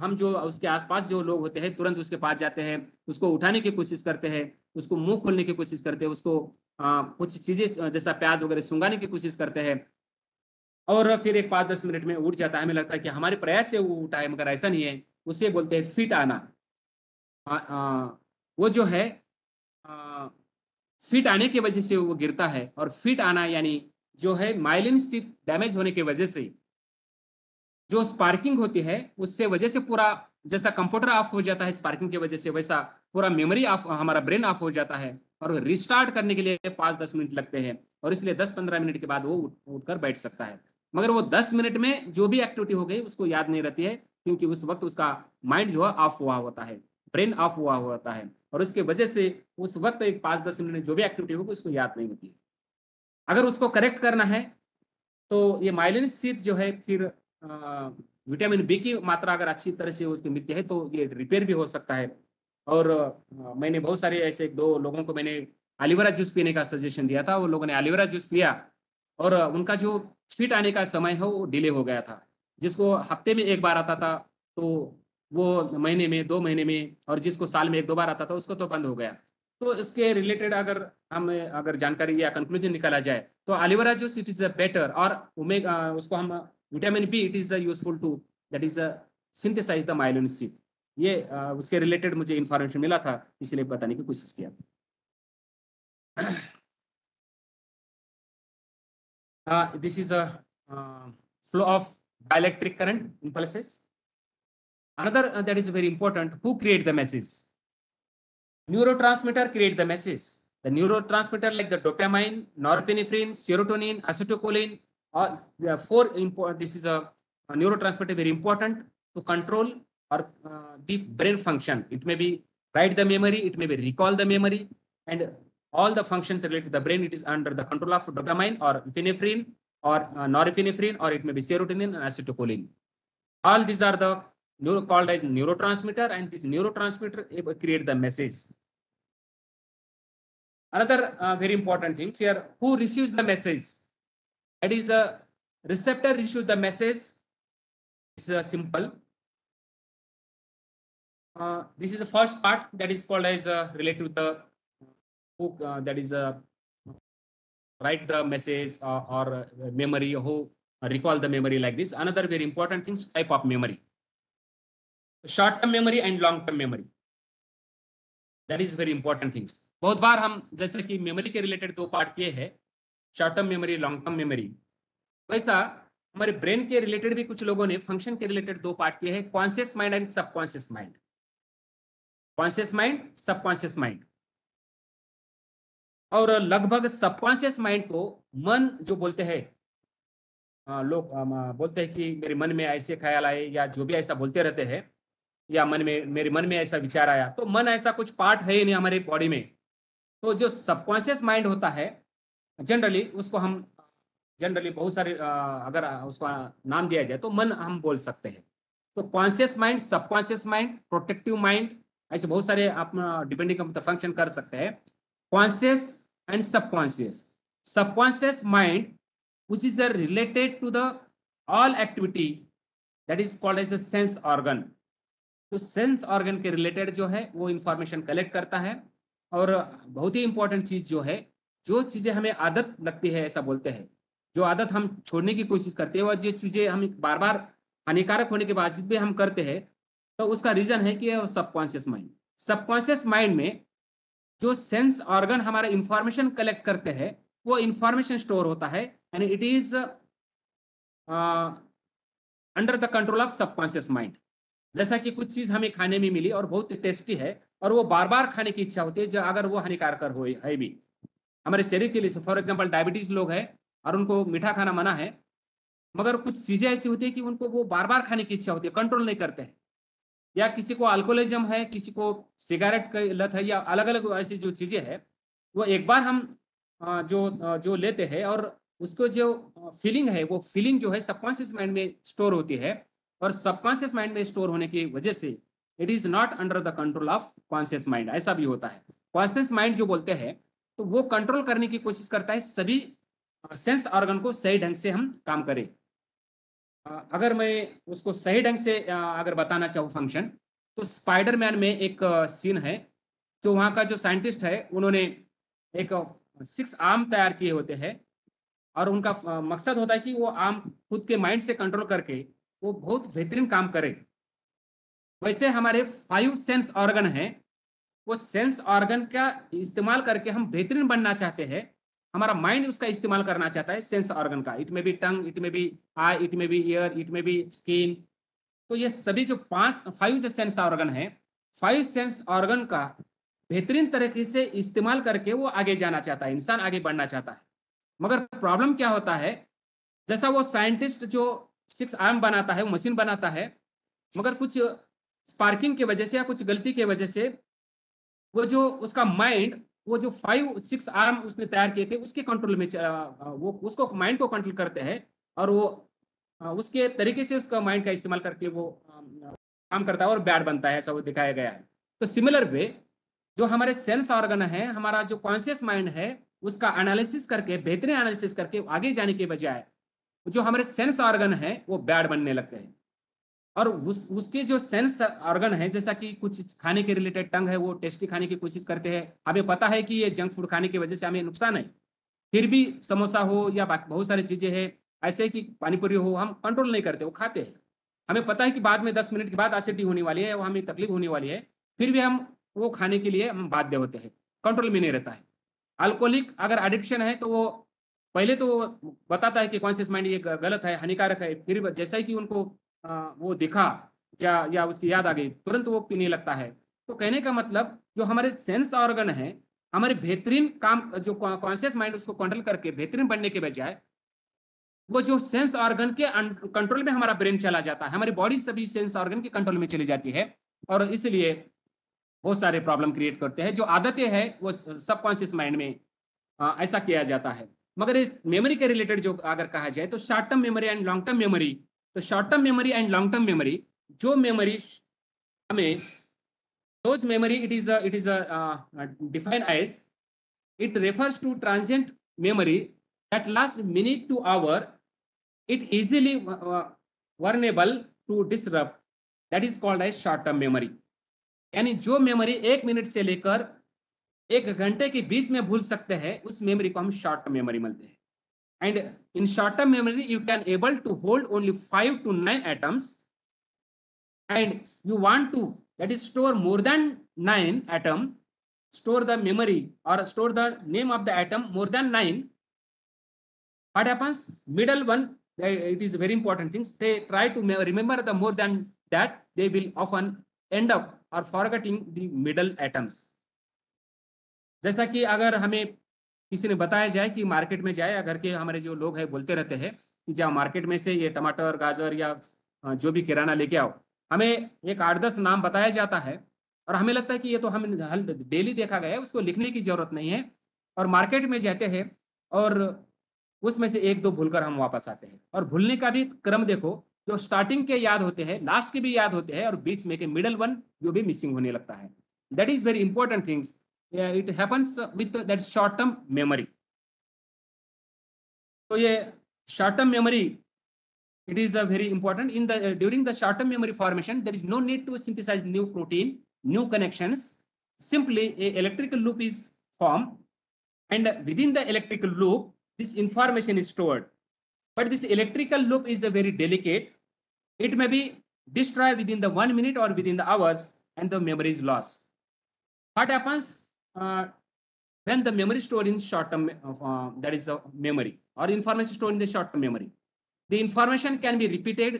हम जो उसके आसपास जो लोग होते हैं तुरंत उसके पास जाते हैं, उसको उठाने की कोशिश करते हैं, उसको मुंह खोलने की कोशिश करते हैं, उसको कुछ चीजें जैसा प्याज वगैरह सुंगाने की कोशिश करते हैं, और फिर एक 5-10 मिनट में उठ जाता है। हमें लगता है कि हमारे प्रयास से वो उठा है, मगर ऐसा नहीं है। उसे बोलते हैं फिट आना। वो जो है फिट आने की वजह से वो गिरता है। और फिट आना यानी जो है माइलिन शीथ डैमेज होने की वजह से जो स्पार्किंग होती है, उससे वजह से पूरा जैसा कंप्यूटर ऑफ हो जाता है स्पार्किंग की वजह से, वैसा पूरा मेमोरी ऑफ, हमारा ब्रेन ऑफ हो जाता है। और रिस्टार्ट करने के लिए 5-10 मिनट लगते हैं, और इसलिए 10-15 मिनट के बाद वो उठकर बैठ सकता है। मगर वो 10 मिनट में जो भी एक्टिविटी हो गई उसको याद नहीं रहती है, क्योंकि उस वक्त उसका माइंड जो है ऑफ हुआ होता है, ब्रेन ऑफ हुआ होता है, और उसके वजह से उस वक्त एक 5-10 मिनट जो भी एक्टिविटी होगी उसको याद नहीं होती है। अगर उसको करेक्ट करना है तो ये माइलिन शीथ जो है फिर विटामिन बी की मात्रा अगर अच्छी तरह से उसकी मिलती है तो ये रिपेयर भी हो सकता है। और मैंने बहुत सारे ऐसे 2 लोगों को मैंने एलोवेरा जूस पीने का सजेशन दिया था। वो लोगों ने एलोवेरा जूस पिया, और उनका जो फिट आने का समय है वो डिले हो गया था। जिसको हफ्ते में एक बार आता था तो वो महीने में, 2 महीने में, और जिसको साल में 1-2 बार आता था उसको तो बंद हो गया। तो इसके रिलेटेड अगर हम अगर जानकारी या कंक्लूजन निकाला जाए तो aloe vera juice it is a better, और ओमेगा उसको हम vitamin B it is useful to that is synthesize the myelin sheath. ये उसके रिलेटेड मुझे इंफॉर्मेशन मिला था, इसलिए बताने की कोशिश किया था। This is a flow of dielectric current impulses. Another that is very important, who create the message? Neurotransmitter create the message. The neurotransmitter like the dopamine, norepinephrine, serotonin, acetylcholine, all the four important. This is a neurotransmitter very important to control or the brain function. It may be write the memory, it may be recall the memory, and all the functions related to the brain. It is under the control of dopamine or epinephrine or norepinephrine, or it may be serotonin and acetylcholine. All these are the called as neurotransmitter, and this neurotransmitter create the message. Another very important thing here, who receives the message? It is a receptor receives the message. It's simple. This is the first part that is called as related to the who that is write the message or memory, who recall the memory like this. Another very important thing, type of memory, short term memory and long term memory. That is very important things. बहुत बार हम जैसे कि मेमोरी के रिलेटेड 2 पार्ट किए हैं, short term memory, long term memory, वैसा हमारे ब्रेन के रिलेटेड भी कुछ लोगों ने फंक्शन के रिलेटेड 2 पार्ट किए हैं, conscious mind and subconscious mind. Conscious mind, subconscious mind. और लगभग सबकॉन्शियस माइंड को मन जो बोलते हैं, लोग बोलते हैं कि मेरे मन में ऐसे ख्याल आए, या जो भी ऐसा बोलते रहते हैं, या मन में मेरे मन में ऐसा विचार आया, तो मन ऐसा कुछ पार्ट है ही नहीं हमारे बॉडी में। तो जो सबकॉन्शियस माइंड होता है जनरली उसको हम जनरली बहुत सारे अगर उसका नाम दिया जाए तो मन हम बोल सकते हैं। तो conscious mind, subconscious mind, protective mind, ऐसे बहुत सारे आप डिपेंडिंग ऑन द फंक्शन कर सकते हैं। Conscious and subconscious. Subconscious mind which is related to the all activity that is called as a sense organ. तो सेंस ऑर्गन के रिलेटेड जो है वो इंफॉर्मेशन कलेक्ट करता है। और बहुत ही इंपॉर्टेंट चीज जो है, जो चीजें हमें आदत लगती है ऐसा बोलते हैं, जो आदत हम छोड़ने की कोशिश करते हैं, और जो चीजें हम बार बार हानिकारक होने के बाद भी हम करते हैं, तो उसका रीजन है कि सबकॉन्शियस माइंड। सबकॉन्शियस माइंड में जो सेंस ऑर्गन हमारा इंफॉर्मेशन कलेक्ट करते हैं, वो इंफॉर्मेशन स्टोर होता है, and it is under the control of subconscious mind. जैसा कि कुछ चीज हमें खाने में मिली और बहुत टेस्टी है, और वो बार बार खाने की इच्छा होती है, जो अगर वो हानिकारक हो है भी हमारे शरीर के लिए। फॉर एग्जांपल डायबिटीज लोग हैं और उनको मीठा खाना मना है, मगर कुछ चीजें ऐसी होती है कि उनको वो बार बार खाने की इच्छा होती है, कंट्रोल नहीं करते हैं। या किसी को अल्कोहलिज्म है, किसी को सिगरेट की लत है, या अलग अलग ऐसी जो चीजें है, वो एक बार हम जो लेते हैं, और उसको जो फीलिंग है, वो फीलिंग जो है सबकॉन्शियस माइंड में स्टोर होती है। और सबकॉन्शियस माइंड में स्टोर होने की वजह से it is not under the control of conscious mind, ऐसा भी होता है। कॉन्शियस माइंड जो बोलते हैं, तो वो कंट्रोल करने की कोशिश करता है सभी सेंस ऑर्गन को सही ढंग से हम काम करें। अगर मैं उसको सही ढंग से अगर बताना चाहूँ फंक्शन, तो स्पाइडरमैन में एक सीन है। जो वहाँ का जो साइंटिस्ट है, उन्होंने एक 6 आर्म तैयार किए होते हैं, और उनका मकसद होता है कि वो आर्म खुद के माइंड से कंट्रोल करके वो बहुत बेहतरीन काम करे। वैसे हमारे 5 सेंस ऑर्गन हैं, वो सेंस ऑर्गन का इस्तेमाल करके हम बेहतरीन बनना चाहते हैं। हमारा माइंड उसका इस्तेमाल करना चाहता है सेंस ऑर्गन का। इट में बी टंग, इट में बी आई, इट में बी ईयर, इट में बी स्किन। तो ये सभी जो 5 जो सेंस ऑर्गन है, 5 सेंस ऑर्गन का बेहतरीन तरीके से इस्तेमाल करके वो आगे जाना चाहता है, इंसान आगे बढ़ना चाहता है। मगर प्रॉब्लम क्या होता है, जैसा वो साइंटिस्ट जो 6 आर्म बनाता है, वो मशीन बनाता है, मगर कुछ स्पार्किंग की वजह से या कुछ गलती की वजह से वो जो उसका माइंड, वो जो 5 6 आर्म उसने तैयार किए थे उसके कंट्रोल में वो उसको माइंड को कंट्रोल करते हैं। और वो उसके तरीके से उसका माइंड का इस्तेमाल करके वो काम करता है और बैड बनता है, ऐसा वो दिखाया गया है। तो सिमिलर वे, जो हमारे सेंस ऑर्गन है, हमारा जो कॉन्शियस माइंड है, उसका एनालिसिस करके, बेहतरीन एनालिसिस करके आगे जाने के बजाय जो हमारे सेंस ऑर्गन है वो बैड बनने लगते हैं। और उसके जो सेंस ऑर्गन है, जैसा कि कुछ खाने के रिलेटेड टंग है, वो टेस्टी खाने की कोशिश करते हैं। हमें पता है कि ये जंक फूड खाने की वजह से हमें नुकसान है, फिर भी समोसा हो या बहुत सारी चीजें हैं ऐसे कि पानीपुरी हो, हम कंट्रोल नहीं करते, वो खाते हैं। हमें पता है कि बाद में 10 मिनट के बाद एसिडिटी होने वाली है, वो हमें तकलीफ होने वाली है, फिर भी हम वो खाने के लिए हम बाध्य होते हैं, कंट्रोल में नहीं रहता है। अल्कोहलिक अगर एडिक्शन है, तो वो पहले तो बताता है कि कॉन्शियस माइंड ये गलत है, हानिकारक है, फिर जैसा ही कि उनको वो दिखा या उसकी याद आ गई, तुरंत वो पीने लगता है। तो कहने का मतलब, जो हमारे सेंस ऑर्गन है, हमारे बेहतरीन काम, जो कॉन्शियस माइंड उसको कंट्रोल करके बेहतरीन बनने के बजाय, वो जो सेंस ऑर्गन के कंट्रोल में हमारा ब्रेन चला जाता है, हमारी बॉडी सभी सेंस ऑर्गन के कंट्रोल में चली जाती है। और इसलिए बहुत सारे प्रॉब्लम क्रिएट करते हैं। जो आदतें हैं वो सबकॉन्शियस माइंड में ऐसा किया जाता है। मगर मेमोरी के रिलेटेड जो अगर कहा जाए, तो short term memory and long term memory. तो short term memory and long term memory, जो मेमोरी हमें, those memory, it is defined as, it refers to transient memory that lasts minute to hour. It easily vulnerable to disrupt, that is called as short term memory। यानी जो मेमोरी 1 मिनट से लेकर 1 घंटे के बीच में भूल सकते हैं, उस मेमोरी को हम शॉर्ट टर्म मेमोरी बोलते हैं। And in short term memory you can able to hold only 5 to 9 atoms, and you want to, that is, store more than 9 atom, store the memory or store the name of the atom more than 9, what happens, middle one, it is very important things, they try to remember the more than that, they will often end up or forgetting the middle atoms। जैसा कि अगर हमें किसी ने बताया जाए कि मार्केट में जाए, घर के हमारे जो लोग हैं बोलते रहते हैं कि जाओ मार्केट में से ये टमाटर, गाजर या जो भी किराना लेके आओ, हमें एक 8 10 नाम बताया जाता है, और हमें लगता है कि ये तो हम डेली देखा गया है, उसको लिखने की जरूरत नहीं है। और मार्केट में जाते हैं, और उसमें से 1 2 भूलकर हम वापस आते हैं। और भूलने का भी क्रम देखो, जो स्टार्टिंग के याद होते हैं, लास्ट के भी याद होते हैं, और बीच में के मिडल वन जो भी मिसिंग होने लगता है। That is very important things. It happens with that short term memory। तो ये short term memory, it is a very important in the during the short term memory formation, there is no need to synthesize new protein, new connections, simply a electrical loop is formed, and within the electrical loop this information is stored. But this electrical loop is a very delicate, it may be destroyed within the 1 minute or within the hours, and the memory is lost। What happens when the memory stored in short term, that is the memory or information stored in the short term memory, the information can be repeated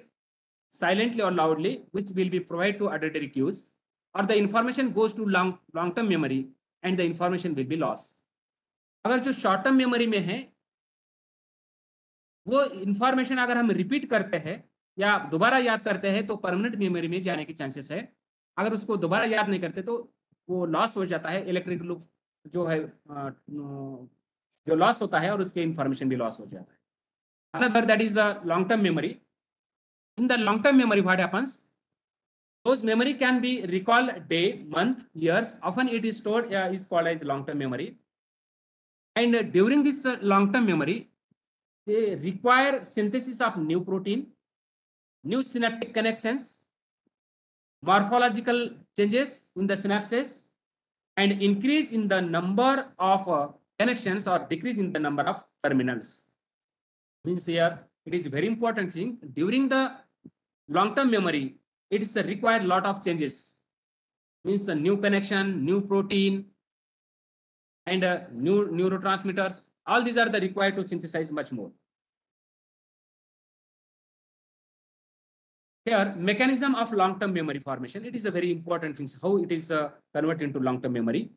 silently or loudly, which will be provided to auditory cues, or the information goes to long term memory and the information will be lost। अगर जो शॉर्ट टर्म मेमोरी में है, वो इंफॉर्मेशन अगर हम रिपीट करते हैं या दोबारा याद करते हैं तो परमानेंट मेमोरी में जाने के चांसेस है। अगर उसको दोबारा याद नहीं करते तो वो लॉस हो जाता है, इलेक्ट्रिक लूप जो है जो लॉस होता है और उसके इंफॉर्मेशन भी लॉस हो जाता है। Another that is a long term memory. In the long term memory what happens, those memory can be recall day, month, years. Often it is stored is called as long term memory. And during this long term memory, they require synthesis of new protein, new synaptic connections, morphological changes in the synapses, and increase in the number of connections or decrease in the number of terminals. Means here it is very important thing during the long term memory, it is require lot of changes. Means a new connection, new protein, and new neurotransmitters. All these are the required to synthesize much more. Here, mechanism of long-term memory formation. It is a very important thing. How it is converted into long-term memory.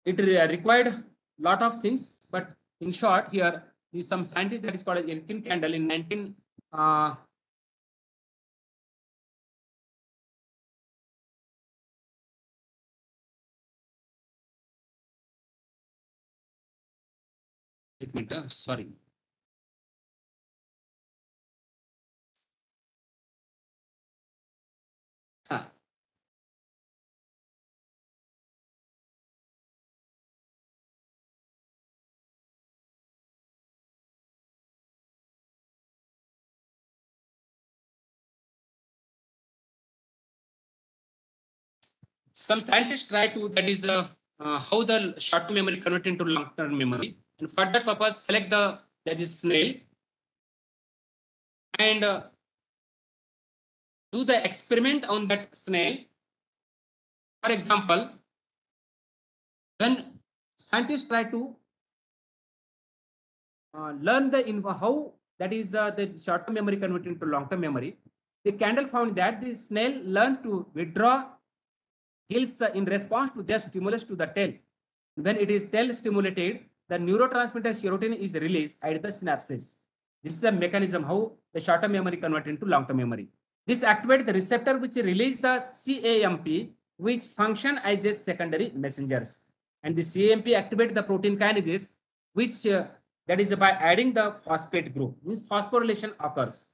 It required lot of things, but in short, here is some scientist that is called Elkin Candle in 19. Sorry. Some scientists try to, that is how the short-term memory convert into long-term memory. And for that purpose, select the, that is snail, and do the experiment on that snail. For example, when scientists try to learn the info, how that is the short-term memory converted into long-term memory, the candle found that the snail learned to withdraw gills in response to just stimulus to the tail. When it is tail stimulated, the neurotransmitter serotonin is released at the synapses. This is a mechanism how the short-term memory converted into long-term memory. This activates the receptor which release the CAMP, which function as a secondary messengers. And the CAMP activate the protein kinases, which that is by adding the phosphate group. Means phosphorylation occurs.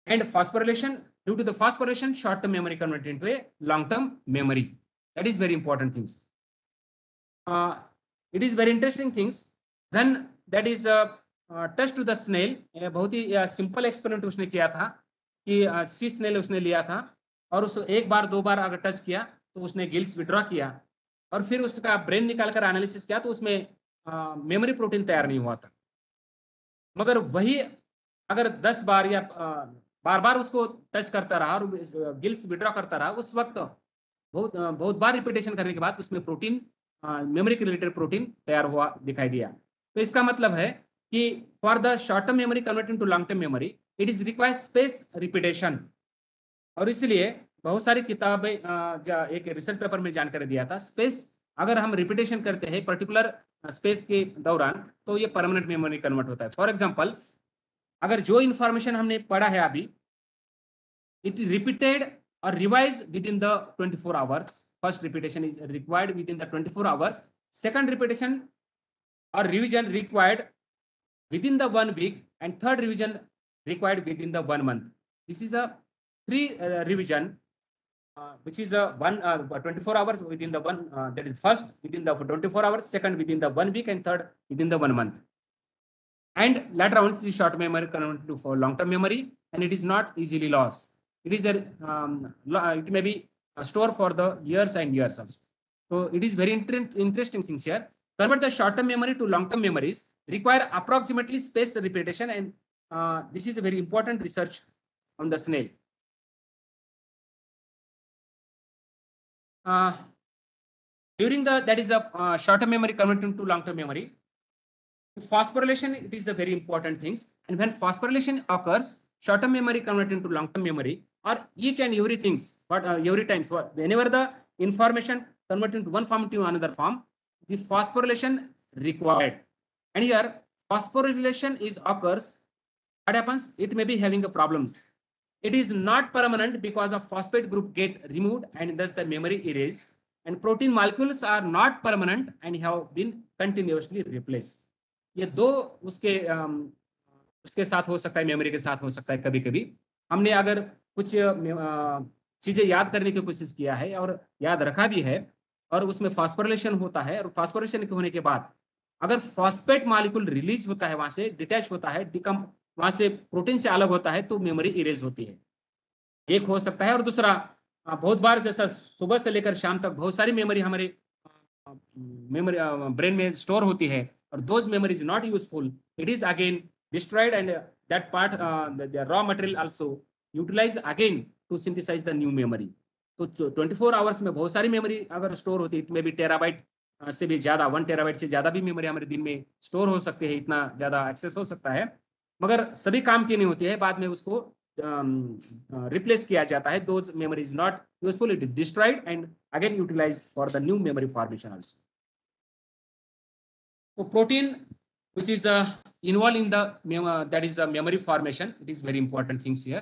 And phosphorylation, due to the phosphorylation, short-term memory converted into a long-term memory. That is very important things. It is very interesting things when that is touch to the snail. बहुत ही सिंपल एक्सपेरिमेंट उसने किया था कि सी स्नेल उसने लिया था और उसको एक बार दो बार अगर टच किया तो उसने गिल्स विड्रॉ किया और फिर उसका ब्रेन निकाल कर एनालिसिस किया तो उसमें मेमोरी प्रोटीन तैयार नहीं हुआ था। मगर वही अगर 10 बार या बार बार उसको टच करता रहा और गिल्स विड्रॉ करता रहा, उस वक्त बहुत बार रिपीटेशन करने के बाद उसमें प्रोटीन मेमोरी के रिलेटेड प्रोटीन तैयार हुआ दिखाई दिया। तो इसका मतलब है कि for the short term memory convert to long term memory it is require space repetition. और इसलिए बहुत सारी किताबें एक रिसर्च पेपर में जानकारी दिया था, स्पेस अगर हम रिपीटेशन करते हैं पर्टिकुलर स्पेस के दौरान तो ये परमानेंट मेमोरी कन्वर्ट होता है। फॉर एग्जांपल, अगर जो इंफॉर्मेशन हमने पढ़ा है अभी, it is repeated or revise within the 24 hours. First repetition is required within the 24 hours. Second repetition or revision required within the 1 week, and third revision required within the 1 month. This is a 3 revision, which is a 24 hours within the one, that is first within the 24 hours, second within the 1 week, and third within the 1 month. And later on, the short memory converted to long-term memory, and it is not easily lost. It is it may be a store for the years and years also. So it is very interesting things here. Convert the short-term memory to long-term memories require approximately space repetition, and this is a very important research on the snail. During the that is a short-term memory converted to long-term memory. Phosphorylation, it is a very important things, and when phosphorylation occurs, short-term memory converted into long-term memory, or each and every things, but every times whenever the information converted into one form to another form, the phosphorylation required. And here phosphorylation is occurs. What happens? It may be having a problems. It is not permanent because of phosphate group get removed and thus the memory erased. And protein molecules are not permanent and have been continuously replaced. ये दो उसके साथ हो सकता है, मेमोरी के साथ हो सकता है। कभी कभी हमने अगर कुछ चीजें याद करने की कोशिश किया है और याद रखा भी है और उसमें फॉस्फोरिलेशन होता है और फॉस्फोरिलेशन होने के बाद अगर फॉस्फेट मॉलिक्यूल रिलीज होता है, वहां से डिटैच होता है, वहां से प्रोटीन से अलग होता है, तो मेमोरी इरेज होती है। एक हो सकता है। और दूसरा, बहुत बार जैसा सुबह से लेकर शाम तक बहुत सारी मेमोरी हमारे मेमोरी ब्रेन में स्टोर होती है और those memory is not useful, it is again destroyed and that part the raw material also utilize again to synthesize the new memory. तो 24 आवर्स में बहुत सारी मेमोरी अगर स्टोर होती है, इट में भी टेराबाइट से भी ज्यादा, 1 टेराबाइट से ज्यादा भी मेमोरी हमारे दिन में स्टोर हो सकती है, इतना ज्यादा एक्सेस हो सकता है, मगर सभी काम की नहीं होती है, बाद में उसको रिप्लेस किया जाता है। Those memory is not useful, it is destroyed and again utilize for the new memory formation also. तो protein which is involved in the that is memory formation, it is very important things here.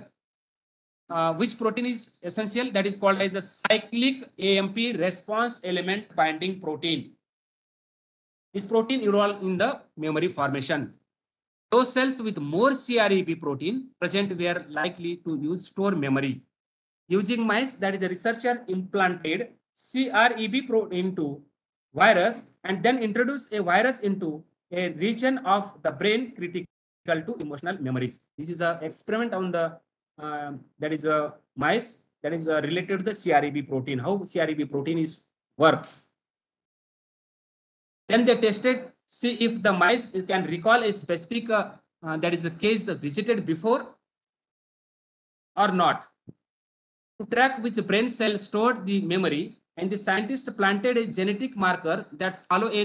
Which protein is essential? That is called as the cyclic AMP response element binding protein. This protein involved in the memory formation. Those cells with more CREB protein present were likely to use store memory. Using mice, that is a researcher implanted CREB protein into virus and then introduced a virus into a region of the brain critical to emotional memories. This is an experiment on the that is a mice that is related to the CREB protein, how CREB protein is work. Then they tested, see if the mice can recall a specific that is a case visited before or not. To track which brain cell stored the memory, and the scientist planted a genetic marker that follow a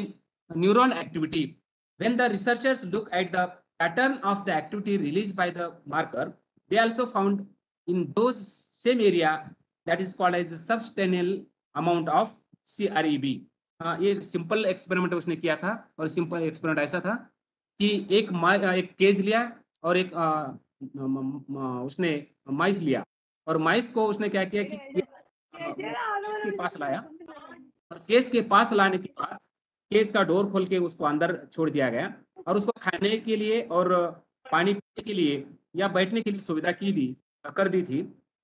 neuron activity. When the researchers look at the pattern of the activity released by the marker, they also found in those same area that is called as a substantial amount of CREB. ये सिंपल एक्सपेरिमेंट उसने किया था और सिंपल एक्सपेरिमेंट ऐसा था कि एक केज लिया और एक उसने माइस लिया और माइस को उसने क्या किया कि केस के पास लाया और केस के पास लाने के बाद केस का डोर खोल के उसको अंदर छोड़ दिया गया और उसको खाने के लिए और पानी पीने के लिए या बैठने के लिए सुविधा कर दी थी।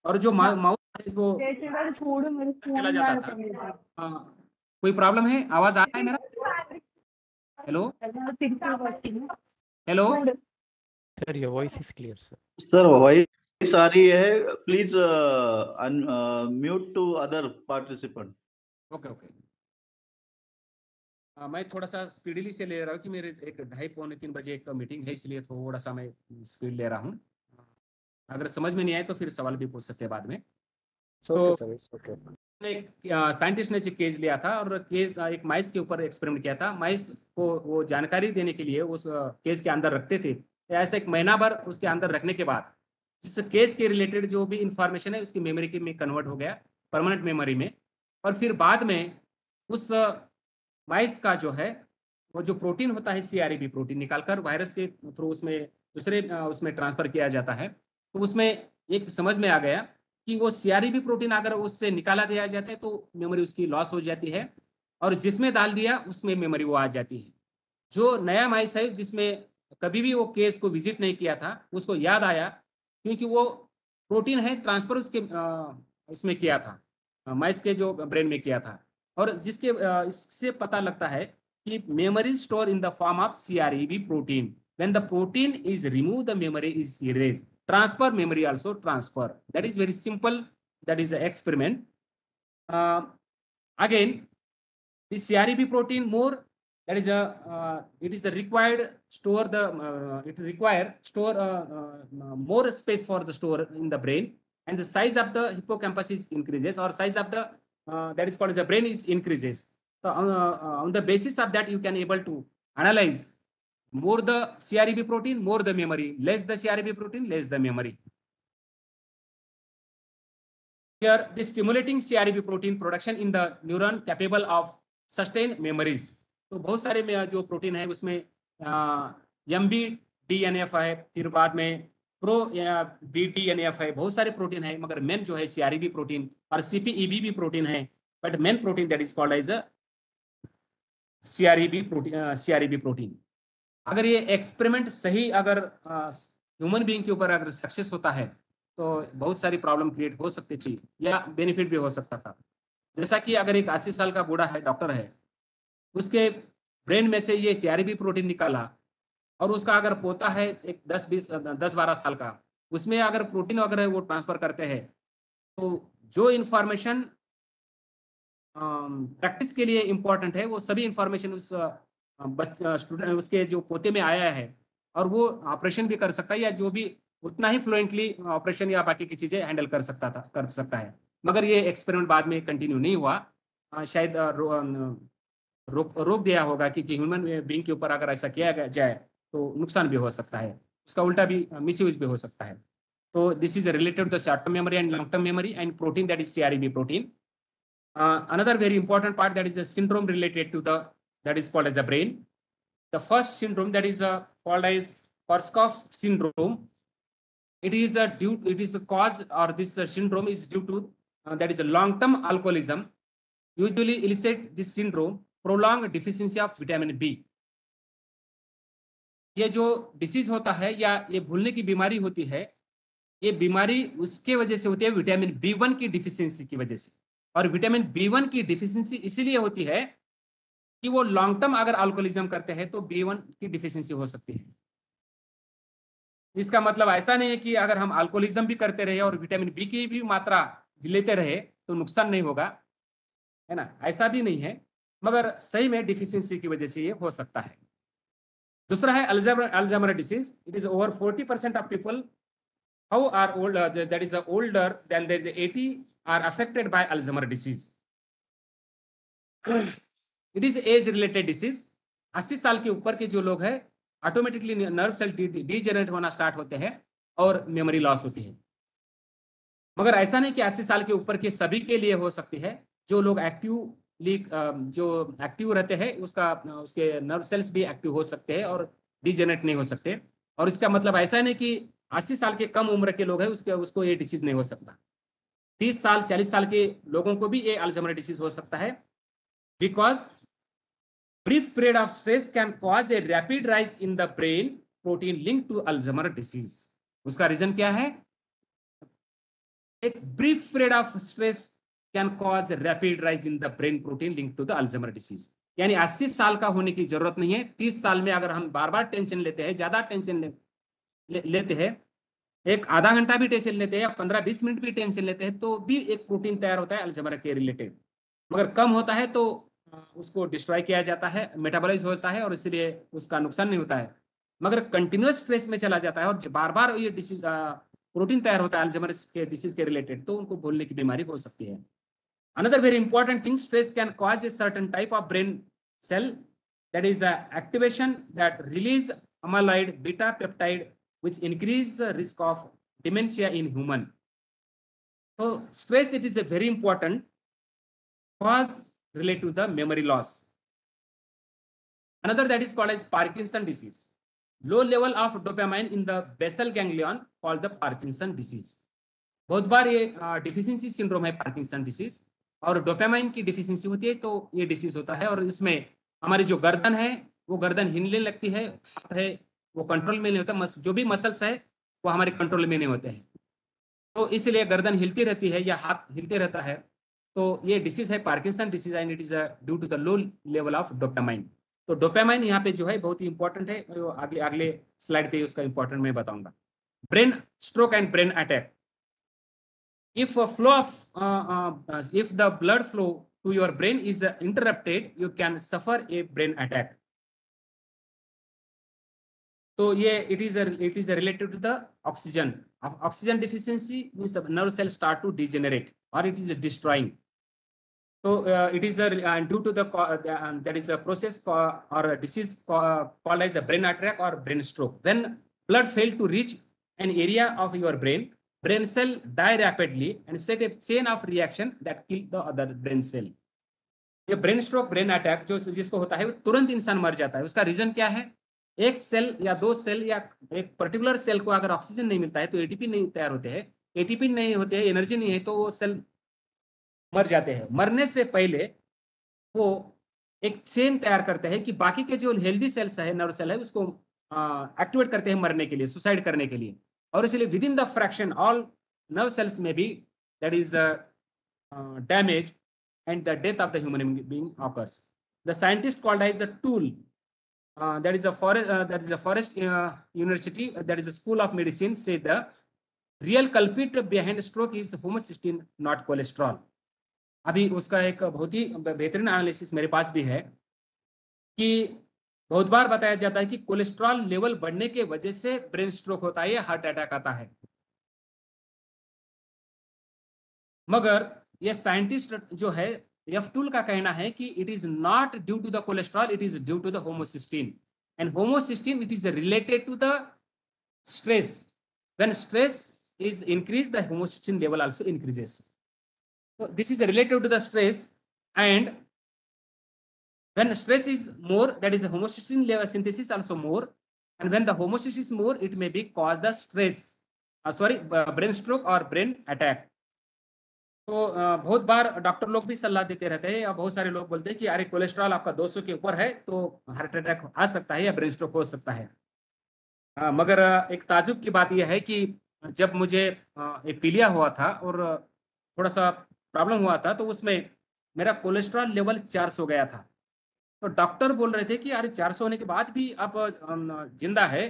और जो माउस वो चला जाता था। कोई प्रॉब्लम है? आवाज आ रहा है मेरा? Hello hello sir, your voice is clear sir. Sir voice आ रही है, please mute to other participant. Okay okay. मैं थोड़ा सा स्पीडली से ले रहा हूँ कि मेरे 2:30-3 बजे एक मीटिंग है, इसलिए थोड़ा सा मैं स्पीड ले रहा हूँ। अगर समझ में नहीं आए तो फिर सवाल भी पूछ सकते हैं बाद में। तो साइंटिस्ट ने केस लिया था और केस एक माइस के ऊपर एक्सपेरिमेंट किया था। माइस को वो जानकारी देने के लिए उस केस के अंदर रखते थे। ऐसा 1 महीना भर उसके अंदर रखने के बाद जिस केस के रिलेटेड जो भी इंफॉर्मेशन है उसकी मेमोरी में कन्वर्ट हो गया परमानेंट मेमोरी में। और फिर बाद में उस माइस का जो है वो जो प्रोटीन होता है CREB प्रोटीन निकालकर वायरस के थ्रू उसमें दूसरे उसमें ट्रांसफर किया जाता है। तो उसमें एक समझ में आ गया कि वो CREB प्रोटीन अगर उससे निकाला दिया जाता है तो मेमोरी उसकी लॉस हो जाती है और जिसमें डाल दिया उसमें मेमोरी वो आ जाती है। जो नया माइस है जिसमें कभी भी वो केस को विजिट नहीं किया था उसको याद आया क्योंकि वो प्रोटीन है ट्रांसफर उसके इसमें किया था, माइस के जो ब्रेन में किया था। और जिसके इससे पता लगता है कि memory store in the form of CREB protein. When the protein is remove the memory is erase, transfer memory also transfer. That is very simple. That is an experiment. Again, the CREB protein more, that is it is the required store the it require store more space for the store in the brain, and the size of the hippocampus is increases or size of the that is called the brain is increases. So on the basis of that you can able to analyze more the CREB protein, more the memory, less the CREB protein, less the memory. Here, the stimulating CREB protein production in the neuron capable of sustained memories. तो बहुत सारे में जो प्रोटीन है उसमें MBDNF है, फिर बाद में BDNF है, बहुत सारे प्रोटीन है, मगर मेन जो है CREB प्रोटीन और CPEB भी प्रोटीन है, but main protein that is called as CREB protein. अगर ये एक्सपेरिमेंट सही अगर ह्यूमन बीइंग के ऊपर अगर सक्सेस होता है तो बहुत सारी प्रॉब्लम क्रिएट हो सकती थी या बेनिफिट भी हो सकता था। जैसा कि अगर एक 80 साल का बूढ़ा है, डॉक्टर है, उसके ब्रेन में से ये CREB प्रोटीन निकाला और उसका अगर पोता है एक 10-12 साल का, उसमें अगर प्रोटीन वगैरह वो ट्रांसफर करते हैं, तो जो इंफॉर्मेशन प्रैक्टिस के लिए इंपॉर्टेंट है वो सभी इंफॉर्मेशन उस स्टूडेंट उसके जो पोते में आया है, और वो ऑपरेशन भी कर सकता है या जो भी उतना ही फ्लुएंटली ऑपरेशन या बाकी की चीजें हैंडल कर सकता है। मगर ये एक्सपेरिमेंट बाद में कंटिन्यू नहीं हुआ, शायद रोक दिया होगा कि ह्यूमन बीइंग के ऊपर अगर ऐसा किया जाए तो नुकसान भी हो सकता है, उसका उल्टा भी मिसयूज भी हो सकता है। तो this is related to short term memory and long term memory and protein that is CREB protein. Another very important part, that is a syndrome related to that is called as the brain. The first syndrome, that is called as Korsakoff syndrome. It is a cause, or this syndrome is due to that is a long-term alcoholism. Usually elicit this syndrome prolonged deficiency of vitamin B. ये जो डिसीज होता है या ये भूलने की बीमारी होती है, ये बीमारी उसके वजह से होती है विटामिन B1 की डिफिशियंसी की वजह से। और विटामिन B1 की डिफिशियंसी इसीलिए होती है कि वो लॉन्ग टर्म अगर अल्कोहलिज्म करते हैं तो B1 की डिफिशियंसी हो सकती है। इसका मतलब ऐसा नहीं है कि अगर हम अल्कोहलिज्म भी करते रहे और विटामिन B की भी मात्रा लेते रहे तो नुकसान नहीं होगा, है ना, ऐसा भी नहीं है, मगर सही में डिफिशियंसी की वजह से ये हो सकता है। दूसरा है Alzheimer disease. It is over 40% of people how are old that is older than the 80 are affected by Alzheimer disease. It is age related disease. 80 साल के ऊपर के जो लोग हैं ऑटोमेटिकली नर्व सेल डीजेनरेट होना स्टार्ट होते हैं और मेमोरी लॉस होती है। मगर ऐसा नहीं कि 80 साल के ऊपर के सभी के लिए हो सकती है। जो लोग एक्टिव रहते हैं उसके नर्व सेल्स भी एक्टिव हो सकते हैं और डीजेनरेट नहीं हो सकते। और इसका मतलब ऐसा नहीं कि 80 साल के कम उम्र के लोग हैं उसको ये डिसीज नहीं हो सकता। 30 साल 40 साल के लोगों को भी ये अल्जाइमर डिसीज हो सकता है, because brief period of stress can cause a rapid rise in the brain protein link to Alzheimer disease. उसका रीजन क्या है? एक brief period of stress can cause rapid rise in the brain protein link to the Alzheimer disease. यानी 80 साल का होने की जरूरत नहीं है। 30 साल में अगर हम बार बार टेंशन लेते हैं, ज्यादा टेंशन लेते हैं, एक आधा घंटा भी टेंशन लेते हैं या 15-20 मिनट भी टेंशन लेते हैं, तो भी एक प्रोटीन तैयार होता है अल्जाइमर के रिलेटेड। मगर कम होता है तो उसको डिस्ट्रॉय किया जाता है, मेटाबॉलाइज होता है और इसलिए उसका नुकसान नहीं होता है। मगर कंटिन्यूअस स्ट्रेस में चला जाता है और बार बार ये डिसीज प्रोटीन तैयार होता है अल्जाइमर के डिसीज के रिलेटेड, तो उनको भूलने की बीमारी हो सकती है। Another very important thing, stress can cause a certain type of brain cell, that is activation that release amyloid beta peptide, which increase the risk of dementia in human. So stress, it is a very important cause related to the memory loss. Another that is called as Parkinson disease. Low level of dopamine in the basal ganglion called the Parkinson disease. बहुत बार ये डिफिशियंसी सिंड्रोम है पार्किंसन डिसीज, और डोपामाइन की डिफिशियंसी होती है तो ये डिसीज होता है। और इसमें हमारी जो गर्दन है वो गर्दन हिलने लगती है, हाथ है वो कंट्रोल में नहीं होता, जो भी मसल्स है वो हमारे कंट्रोल में नहीं होते हैं, तो इसलिए गर्दन हिलती रहती है या हाथ हिलते रहता है, तो ये डिसीज है Parkinson disease and it is due to the low level of dopamine. तो डोपामाइन यहाँ पे जो है बहुत ही इंपॉर्टेंट है, अगले स्लाइड पे उसका इंपॉर्टेंट मैं बताऊंगा। Brain stroke and brain attack. If the blood flow to your brain is interrupted, you can suffer a brain attack. So it is related to the oxygen. Oxygen deficiency means nerve cells start to degenerate or it is destroying. So it is due to that is a process or a disease called as a brain attack or brain stroke. When blood fail to reach an area of your brain cell die rapidly and set a chain of reaction that kill the other brain cell. ये ब्रेन स्ट्रोक, ब्रेन अटैक जो जिसको होता है वो तुरंत इंसान मर जाता है। उसका रीजन क्या है? एक सेल या दो सेल या एक पर्टिकुलर सेल को अगर ऑक्सीजन नहीं मिलता है तो एटीपी नहीं तैयार होते हैं, एटीपी नहीं होते हैं, एनर्जी नहीं है, तो वो सेल मर जाते हैं। मरने से पहले वो एक चेन तैयार करते हैं कि बाकी के जो हेल्दी सेल्स है, नर्व सेल है, उसको एक्टिवेट करते हैं मरने के लिए, सुसाइड करने के लिए। और इसलिए with in the fraction all nerve cells में भी that is damage and the death of the human being occurs. The scientist called as a tool. That is a forest university. That is a school of medicine. Say the real culprit behind stroke is homocysteine, not cholesterol. अभी उसका एक बहुत ही बेहतरीन एनालिसिस मेरे पास भी है कि बहुत बार बताया जाता है कि कोलेस्ट्रॉल लेवल बढ़ने के वजह से ब्रेन स्ट्रोक होता है या हार्ट अटैक आता है, मगर ये साइंटिस्ट जो है एफ टूल का कहना है कि it is not due to the cholesterol, it is due to the homocysteine. And homocysteine it is related to the stress. When stress is increased, the homocysteine level also increases. So this is related to the stress, and when stress is more, that is the homocysteine level synthesis also more, and when the homocysteine is more, it may be cause the stress, brain stroke or brain attack. तो बहुत बार डॉक्टर लोग भी सलाह देते रहते हैं, या बहुत सारे लोग बोलते हैं कि अरे कोलेस्ट्रॉल आपका 200 के ऊपर है तो हार्ट अटैक आ सकता है या ब्रेन स्ट्रोक हो सकता है। मगर एक ताजुब की बात यह है कि जब मुझे एक पीलिया हुआ था और थोड़ा सा प्रॉब्लम हुआ था, तो उसमें मेरा कोलेस्ट्रॉल लेवल 400 गया था। तो डॉक्टर बोल रहे थे कि अरे 400 होने के बाद भी आप जिंदा है,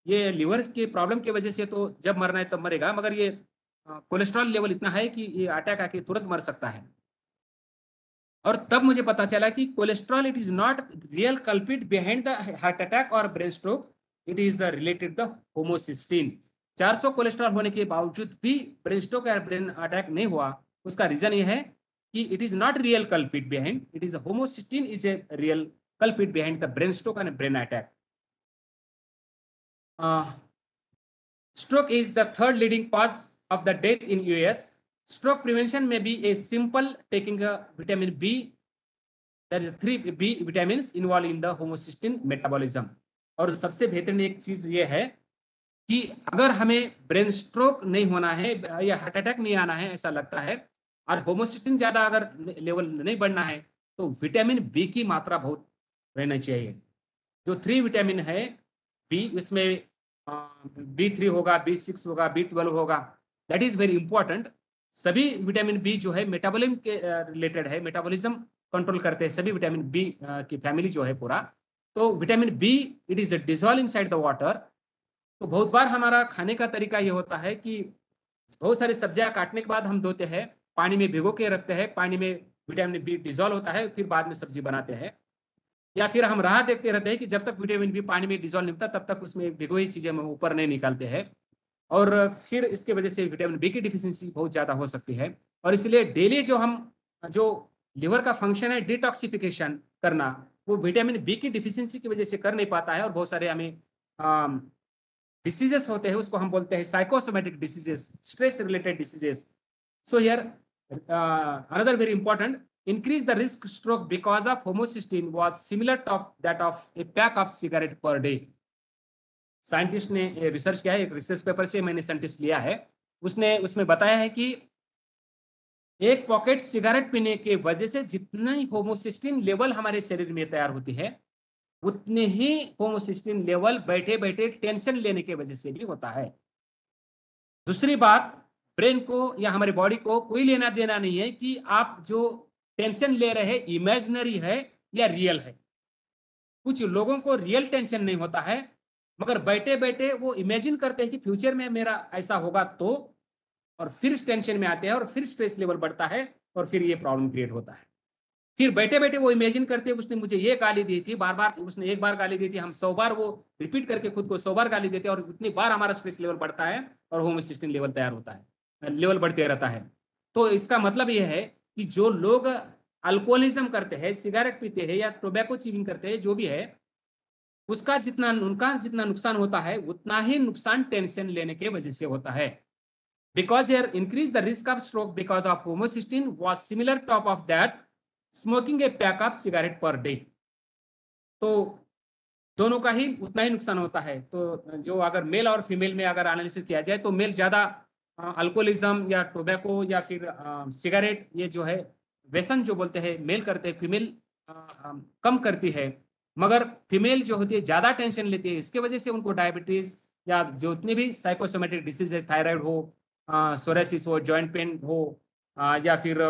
ये लीवर की प्रॉब्लम की वजह से तो जब मरना है तब मरेगा, मगर ये कोलेस्ट्रॉल लेवल इतना है कि ये अटैक आके तुरंत मर सकता है। और तब मुझे पता चला कि cholesterol it is not real culprit behind the heart attack और brain stroke, it is related the homocysteine. 400 cholesterol होने के बावजूद भी ब्रेन स्ट्रोक या ब्रेन अटैक नहीं हुआ, उसका रीजन ये है कि it is not real culprit behind, it is homocysteine is a real culprit behind the brain stroke and brain attack. Stroke is the third leading cause of the death in US. Stroke prevention may be a simple taking a vitamin B. There is 3 B vitamins involved in the homocysteine metabolism. और सबसे बेहतरीन एक चीज ये है कि अगर हमें ब्रेन स्ट्रोक नहीं होना है या हार्ट अटैक नहीं आना है ऐसा लगता है, और होमोसिस्टीन ज्यादा अगर लेवल नहीं बढ़ना है, तो विटामिन बी की मात्रा बहुत रहना चाहिए। जो 3 विटामिन है बी, उसमें B3 होगा, B6 होगा, B12 होगा, दैट इज वेरी इंपॉर्टेंट। सभी विटामिन बी जो है मेटाबॉलिज्म के रिलेटेड है, मेटाबॉलिज्म कंट्रोल करते हैं सभी विटामिन बी की फैमिली जो है पूरा। तो vitamin B it is dissolve inside the water. तो बहुत बार हमारा खाने का तरीका ये होता है कि बहुत सारी सब्जियां काटने के बाद हम धोते हैं, पानी में भिगो के रखते हैं, पानी में विटामिन बी डिजॉल्व होता है, फिर बाद में सब्जी बनाते हैं। या फिर हम राह देखते रहते हैं कि जब तक विटामिन बी पानी में डिजॉल्व नहीं होता तब तक उसमें भिगोई चीजें हम ऊपर नहीं निकालते हैं, और फिर इसके वजह से विटामिन बी की डिफिशियंसी बहुत ज्यादा हो सकती है। और इसलिए डेली जो लिवर का फंक्शन है डिटॉक्सिफिकेशन करना, वो विटामिन बी की डिफिशियंसी की वजह से कर नहीं पाता है, और बहुत सारे हमें डिसीजेस होते हैं, उसको हम बोलते हैं psychosomatic diseases, stress related diseases. So here another very important, increase the risk stroke because of homocysteine was similar to that of a pack of cigarette per day. Scientist ने रिसर्च किया है, एक रिसर्च पेपर से मैंने साइंटिस्ट लिया है, उसमें बताया है कि एक पॉकेट सिगरेट पीने के वजह से जितनी होमोसिस्टीन लेवल हमारे शरीर में तैयार होती है, उतने ही होमोसिस्टीन लेवल बैठे बैठे टेंशन लेने की वजह से भी होता है। दूसरी बात, ब्रेन को या हमारी बॉडी को कोई लेना देना नहीं है कि आप जो टेंशन ले रहे हैं इमेजिनरी है या रियल है। कुछ लोगों को रियल टेंशन नहीं होता है, मगर बैठे बैठे वो इमेजिन करते हैं कि फ्यूचर में मेरा ऐसा होगा तो, और फिर टेंशन में आते हैं और फिर स्ट्रेस लेवल बढ़ता है और फिर ये प्रॉब्लम क्रिएट होता है। फिर बैठे बैठे वो इमेजिन करते हैं उसने मुझे ये गाली दी थी, बार बार उसने एक बार गाली दी थी, हम 100 बार वो रिपीट करके खुद को 100 बार गाली देते हैं, और उतनी बार हमारा स्ट्रेस लेवल बढ़ता है और होमोसिस्टीन लेवल तैयार होता है, लेवल बढ़ते रहता है। तो इसका मतलब यह है कि जो लोग अल्कोहलिज्म करते हैं, सिगरेट पीते हैं या टोबैको च्यूइंग करते हैं, जो भी है उनका जितना नुकसान होता है उतना ही नुकसान टेंशन लेने के वजह से होता है। Because here increase the risk of stroke because of homocysteine was similar top of that smoking A pack of cigarette per day. तो दोनों का ही उतना ही नुकसान होता है। तो जो अगर मेल और फीमेल में अगर एनालिसिस किया जाए तो मेल ज्यादा अल्कोहलिज्म या टोबैको या फिर सिगरेट, ये जो है व्यसन जो बोलते हैं मेल करते हैं, फीमेल कम करती है। मगर फीमेल जो होती है ज्यादा टेंशन लेती है, इसके वजह से उनको डायबिटीज या जितनी भी साइकोसोमेटिक डिसीज है, थायराइड हो, सोरेसिस हो, जॉइंट पेन हो, या फिर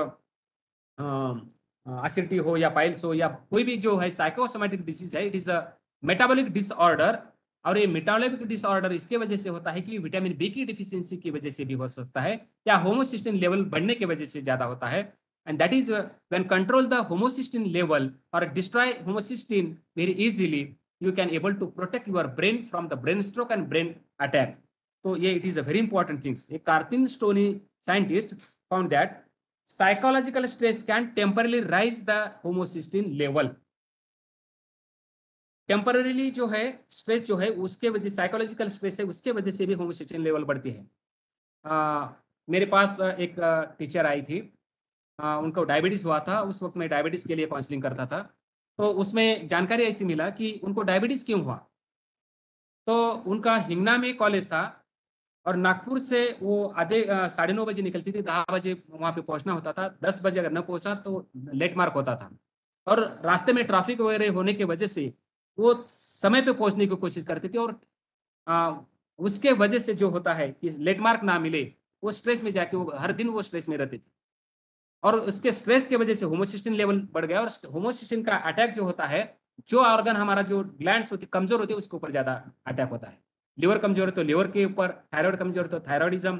एसिडिटी हो या पाइल्स हो, या कोई भी जो है साइकोसोमेटिक डिसीज है, it is a metabolic disorder. और ये मेटाबॉलिक डिसऑर्डर इसके वजह से होता है कि विटामिन बी की डिफिशियंसी की वजह से भी हो सकता है, या होमोसिस्टिन लेवल बढ़ने की वजह से ज्यादा होता है। And that is when control the homocysteine level और destroy homocysteine very easily, you can able to protect your brain from the brain stroke and brain attack. तो ये it is a very important things. A Kartin Stoney scientist found that psychological stress can temporarily raise the homocysteine level. Temporarily जो है स्ट्रेस जो है उसके वजह, साइकोलॉजिकल स्ट्रेस है उसके वजह से भी होमोसिस्टिन लेवल बढ़ती है। मेरे पास एक टीचर आई थी, उनको डायबिटीज हुआ था। उस वक्त मैं डायबिटीज के लिए काउंसलिंग करता था। तो उसमें जानकारी ऐसी मिला कि उनको डायबिटीज क्यों हुआ। तो उनका हिंगना में कॉलेज था और नागपुर से वो आधे 9:30 बजे निकलती थी, 10 बजे वहां पे पहुंचना होता था। 10 बजे अगर न पहुंचा तो लेट मार्क होता था। और रास्ते में ट्रैफिक वगैरह होने की वजह से वो समय पे पहुंचने की कोशिश करती थी। और उसके वजह से जो होता है कि लेट मार्क ना मिले, वो स्ट्रेस में जाके वो हर दिन वो स्ट्रेस में रहती थी। और उसके स्ट्रेस की वजह से होमोसिस्टिन लेवल बढ़ गया। और होमोसिस्टिन का अटैक जो होता है, जो ऑर्गन हमारा जो ग्लैंड्स होती कमजोर होती है उसके ऊपर ज्यादा अटैक होता है। लिवर कमजोर है तो लिवर के ऊपर, थायराइड कमजोर है तो थायराइडिज्म,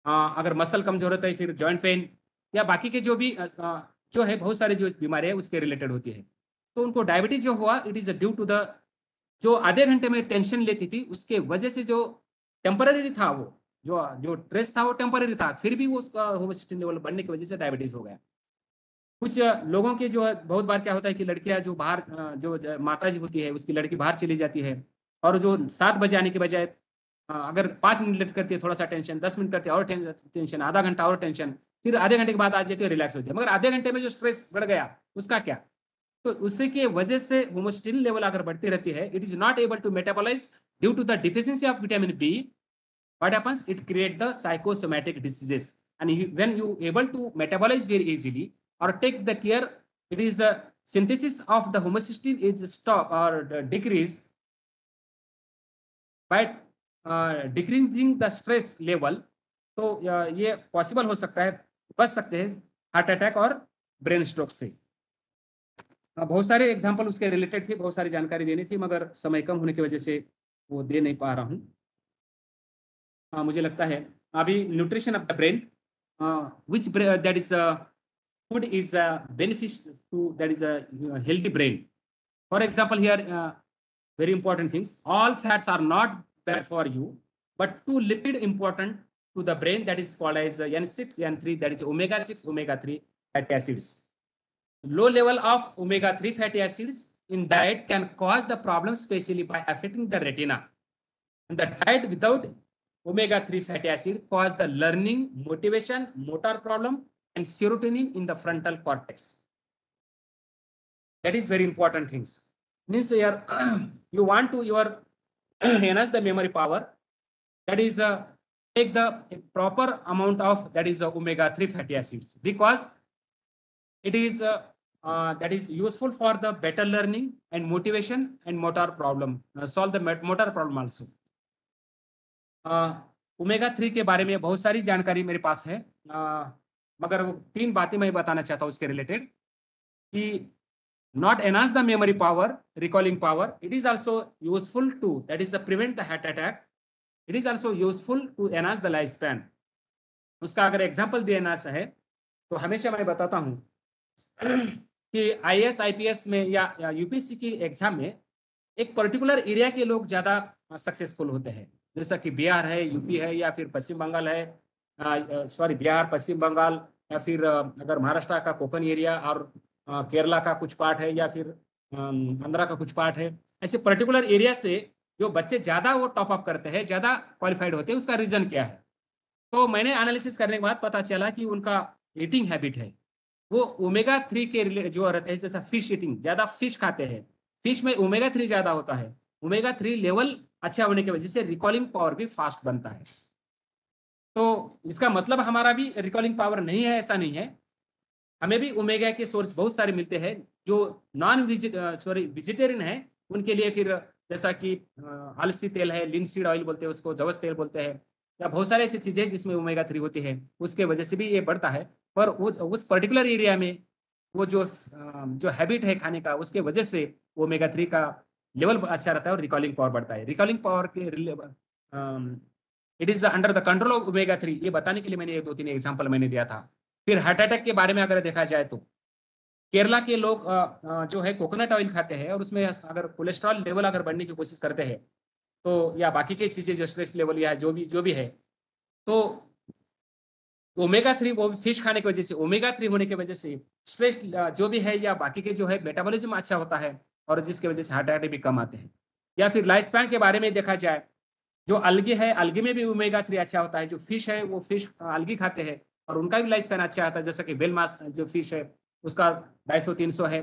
अगर मसल कमजोर होता है फिर जॉइंट पेन, या बाकी के जो भी जो है बहुत सारी जो बीमारी है उसके रिलेटेड होती है। तो उनको डायबिटीज जो हुआ, it is due to the जो आधे घंटे में टेंशन लेती थी उसके वजह से, जो टेम्पररी था, वो जो स्ट्रेस था वो टेम्पररी था, फिर भी वो उसका होमोसिस्टिन लेवल बढ़ने की वजह से डायबिटीज हो गया। कुछ लोगों के जो है बहुत बार क्या होता है कि लड़कियां जो बाहर जो माता जी होती है उसकी लड़की बाहर चली जाती है, और जो 7 बजे आने के बजाय अगर 5 मिनट लेट करती है थोड़ा सा टेंशन, 10 मिनट करती है और टेंशन, आधा घंटा और टेंशन, फिर आधे घंटे के बाद आ जाती है, रिलैक्स होती है। मगर आधे घंटे में जो स्ट्रेस बढ़ गया उसका क्या? तो उसी के वजह से होमोसिस्टिन लेवल अगर बढ़ती रहती है, it is not able to metabolize due to the deficiency of vitamin B. What happens? It creates the psychosomatic diseases. And when you able to metabolize very easily or take the care, it is a synthesis of the homocysteine is stop or decrease by decreasing the stress level. तो ये पॉसिबल हो सकता है, बच सकते हैं हार्ट अटैक और ब्रेन स्ट्रोक से। बहुत सारे एग्जांपल उसके रिलेटेड थे, बहुत सारी जानकारी देनी थी, मगर समय कम होने की वजह से वो दे नहीं पा रहा हूँ। मुझे लगता है अभी nutrition of the brain, which that is food is beneficial to that is a healthy brain. For example, here very important things: all fats are not bad for you, but 2 lipid important to the brain, that is called as N6 N3, that is omega 6 omega 3 fatty acids. Low level of omega 3 fatty acids in diet can cause the problem, especially by affecting the retina. And the diet without omega 3 fatty acid cause the learning, motivation, motor problem, and serotonin in the frontal cortex. That is very important things. Means here you want to enhance the memory power. That is take the proper amount of that is omega 3 fatty acids, because it is that is useful for the better learning and motivation and motor problem, solve the motor problem also. Omega 3 के बारे में बहुत सारी जानकारी मेरे पास है, मगर वो 3 बातें मैं बताना चाहता हूँ उसके रिलेटेड कि not enhance the memory power, recalling power, it is also useful to that is prevent the heart attack, it is also useful to enhance the life span. उसका अगर एग्जाम्पल देना है तो हमेशा मैं बताता हूँ कि IAS IPS में या UPSC की एग्जाम में एक पर्टिकुलर एरिया के लोग ज्यादा सक्सेसफुल होते हैं, जैसा कि बिहार है, यूपी है, या फिर पश्चिम बंगाल है, बिहार, पश्चिम बंगाल, या फिर अगर महाराष्ट्र का कोकण एरिया और केरला का कुछ पार्ट है, या फिर आंध्रा का कुछ पार्ट है। ऐसे पर्टिकुलर एरिया से जो बच्चे ज्यादा वो टॉप अप करते हैं, ज्यादा क्वालिफाइड होते हैं, उसका रीजन क्या है? तो मैंने एनालिसिस करने के बाद पता चला कि उनका ईटिंग हैबिट है। वो ओमेगा 3 के जो रहते हैं, जैसा फिश ईटिंग, ज्यादा फिश खाते हैं, फिश में ओमेगा 3 ज्यादा होता है, ओमेगा 3 लेवल अच्छा होने की वजह से रिकॉलिंग पावर भी फास्ट बनता है। तो इसका मतलब हमारा भी रिकॉलिंग पावर नहीं है, ऐसा नहीं है, हमें भी ओमेगा के सोर्स बहुत सारे मिलते हैं। जो नॉन वेजिटेरियन है उनके लिए फिर जैसा कि अलसी तेल है, लिनसीड ऑयल बोलते हैं उसको, जवस तेल बोलते हैं, या बहुत सारे ऐसी चीजें जिसमें ओमेगा 3 होती है, उसके वजह से भी ये बढ़ता है। पर वो उस पर्टिकुलर एरिया में वो जो हैबिट है खाने का, उसके वजह से ओमेगा 3 का लेवल अच्छा रहता है और रिकॉलिंग पावर बढ़ता है। रिकॉलिंग पावर के it is under the control of omega 3, ये बताने के लिए मैंने ये 2-3 एग्जाम्पल मैंने दिया था। फिर हार्ट अटैक के बारे में अगर देखा जाए तो केरला के लोग जो है कोकोनट ऑयल खाते हैं, और उसमें अगर कोलेस्ट्रॉल लेवल अगर बढ़ने की कोशिश करते हैं तो, या बाकी की चीजें जो स्ट्रेस लेवल या जो भी है, तो ओमेगा 3 वो फिश खाने की वजह से, ओमेगा 3 होने की वजह से स्ट्रेस जो भी है या बाकी के जो है मेटाबॉलिज्म अच्छा होता है, और जिसकी वजह से हार्ट अटैक भी कम आते हैं। या फिर लाइफ स्पैन के बारे में देखा जाए, जो अलगी है, अलगी में भी ओमेगा 3 अच्छा होता है। जो फिश है वो फिश अलगी खाते हैं और उनका भी लाइफ स्पैन अच्छा आता है, जैसा कि वेल मास जो फिश है उसका 250-300 है।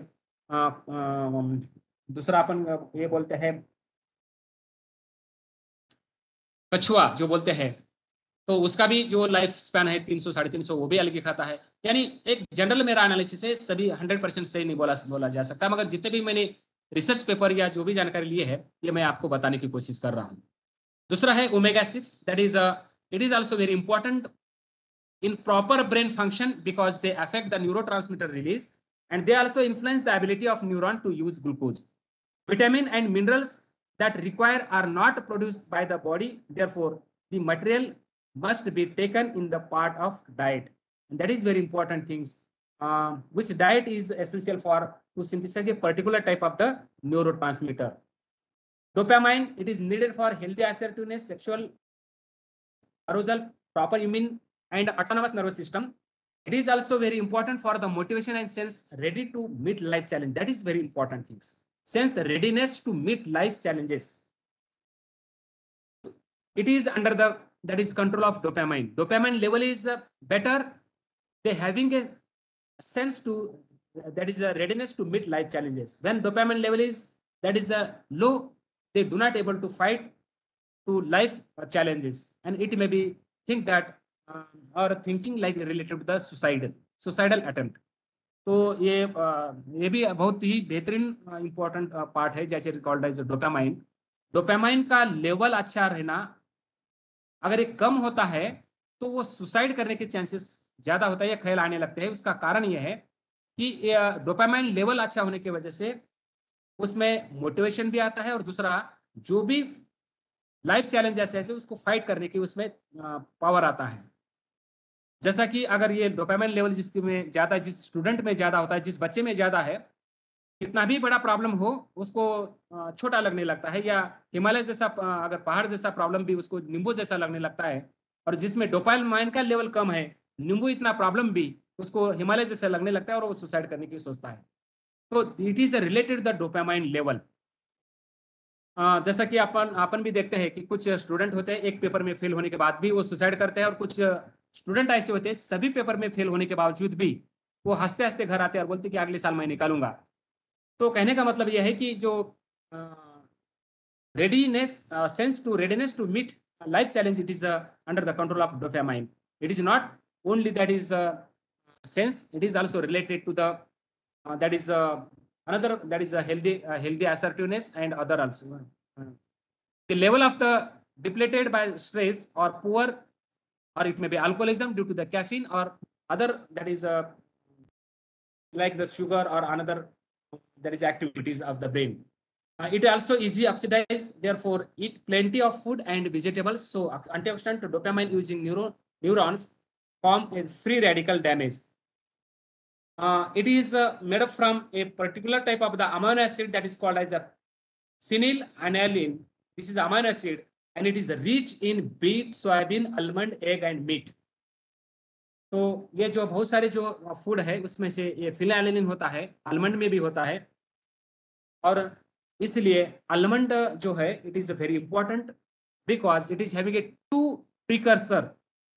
दूसरा अपन ये बोलते हैं कछुआ जो बोलते हैं, तो उसका भी जो लाइफ स्पैन है 300-350, वो भी अलगी खाता है। यानी एक जनरल मेरा एनालिसिस है, सभी 100% सही नहीं बोला जा सकता, मगर जितने भी मैंने रिसर्च पेपर या जो भी जानकारी ली है, ये मैं आपको बताने की कोशिश कर रहा हूँ। दूसरा है omega 6, that is it is also very important in proper brain function because they affect the neurotransmitter release, and they also influence the ability of neuron to use glucose. Vitamin and minerals that require are not produced by the body, therefore the material must be taken in the part of diet, and that is very important things, which diet is essential for to synthesize a particular type of the neurotransmitter. Dopamine, it is needed for healthy assertiveness, sexual arousal, proper immune and autonomous nervous system. It is also very important for the motivation and sense ready to meet life challenge. That is very important things. Sense readiness to meet life challenges. It is under the that is control of dopamine. Dopamine level is better. They having a sense to that is a readiness to meet life challenges. When dopamine level is that is a low, they do not able to fight to life challenges, and it may be think that or thinking like related to the suicidal attempt. तो ये भी बहुत ही बेहतरीन इंपॉर्टेंट पार्ट है, जैसे रिकॉल्ड एज डोपामाइन। डोपामाइन का लेवल अच्छा रहना, अगर ये कम होता है तो वो सुसाइड करने के चांसेस ज्यादा होता है या ख्याल आने लगते हैं। उसका कारण यह है कि डोपामाइन लेवल अच्छा होने की वजह से उसमें मोटिवेशन भी आता है, और दूसरा जो भी लाइफ चैलेंज ऐसे उसको फाइट करने की उसमें पावर आता है। जैसा कि अगर ये डोपामाइन लेवल जिसके में ज्यादा, जिस स्टूडेंट में ज्यादा होता है, जिस बच्चे में ज्यादा है, कितना भी बड़ा प्रॉब्लम हो उसको छोटा लगने लगता है, या हिमालय जैसा अगर पहाड़ जैसा प्रॉब्लम भी उसको नींबू जैसा लगने लगता है। और जिसमें डोपामाइन का लेवल कम है, नींबू इतना प्रॉब्लम भी उसको हिमालय जैसा लगने लगता है और वो सुसाइड करने की सोचता है। तो it is related the dopamine level. जैसा कि अपन भी देखते हैं कि कुछ स्टूडेंट होते हैं एक पेपर में फेल होने के बाद भी वो सुसाइड करते हैं, और कुछ स्टूडेंट ऐसे होते हैं सभी पेपर में फेल होने के बावजूद भी वो हंसते हंसते घर आते हैं और बोलते हैं कि अगले साल मैं निकालूंगा। तो कहने का मतलब यह है कि जो readiness sense to readiness to meet life challenge, it is under the control of dopamine. It is not only that is sense, it is also related to the that is another, that is a healthy assertiveness and other also. The level of the depleted by stress or poor, or it may be alcoholism due to the caffeine or other, that is like the sugar or another, that is activities of the brain. It also easy oxidize, therefore eat plenty of food and vegetables. So antioxidant to dopamine using neurons form a free radical damage. It is made up from a particular type of the amino acid that is called as a phenylalanine. This is amino acid and it is rich in beet, soybean, almond, egg and meat. तो ये जो बहुत सारे जो फूड है उसमें से ये फिनाइलिन होता है, आलमंड में भी होता है, और इसलिए आलमंड जो है it is very important because it is having a two precursor,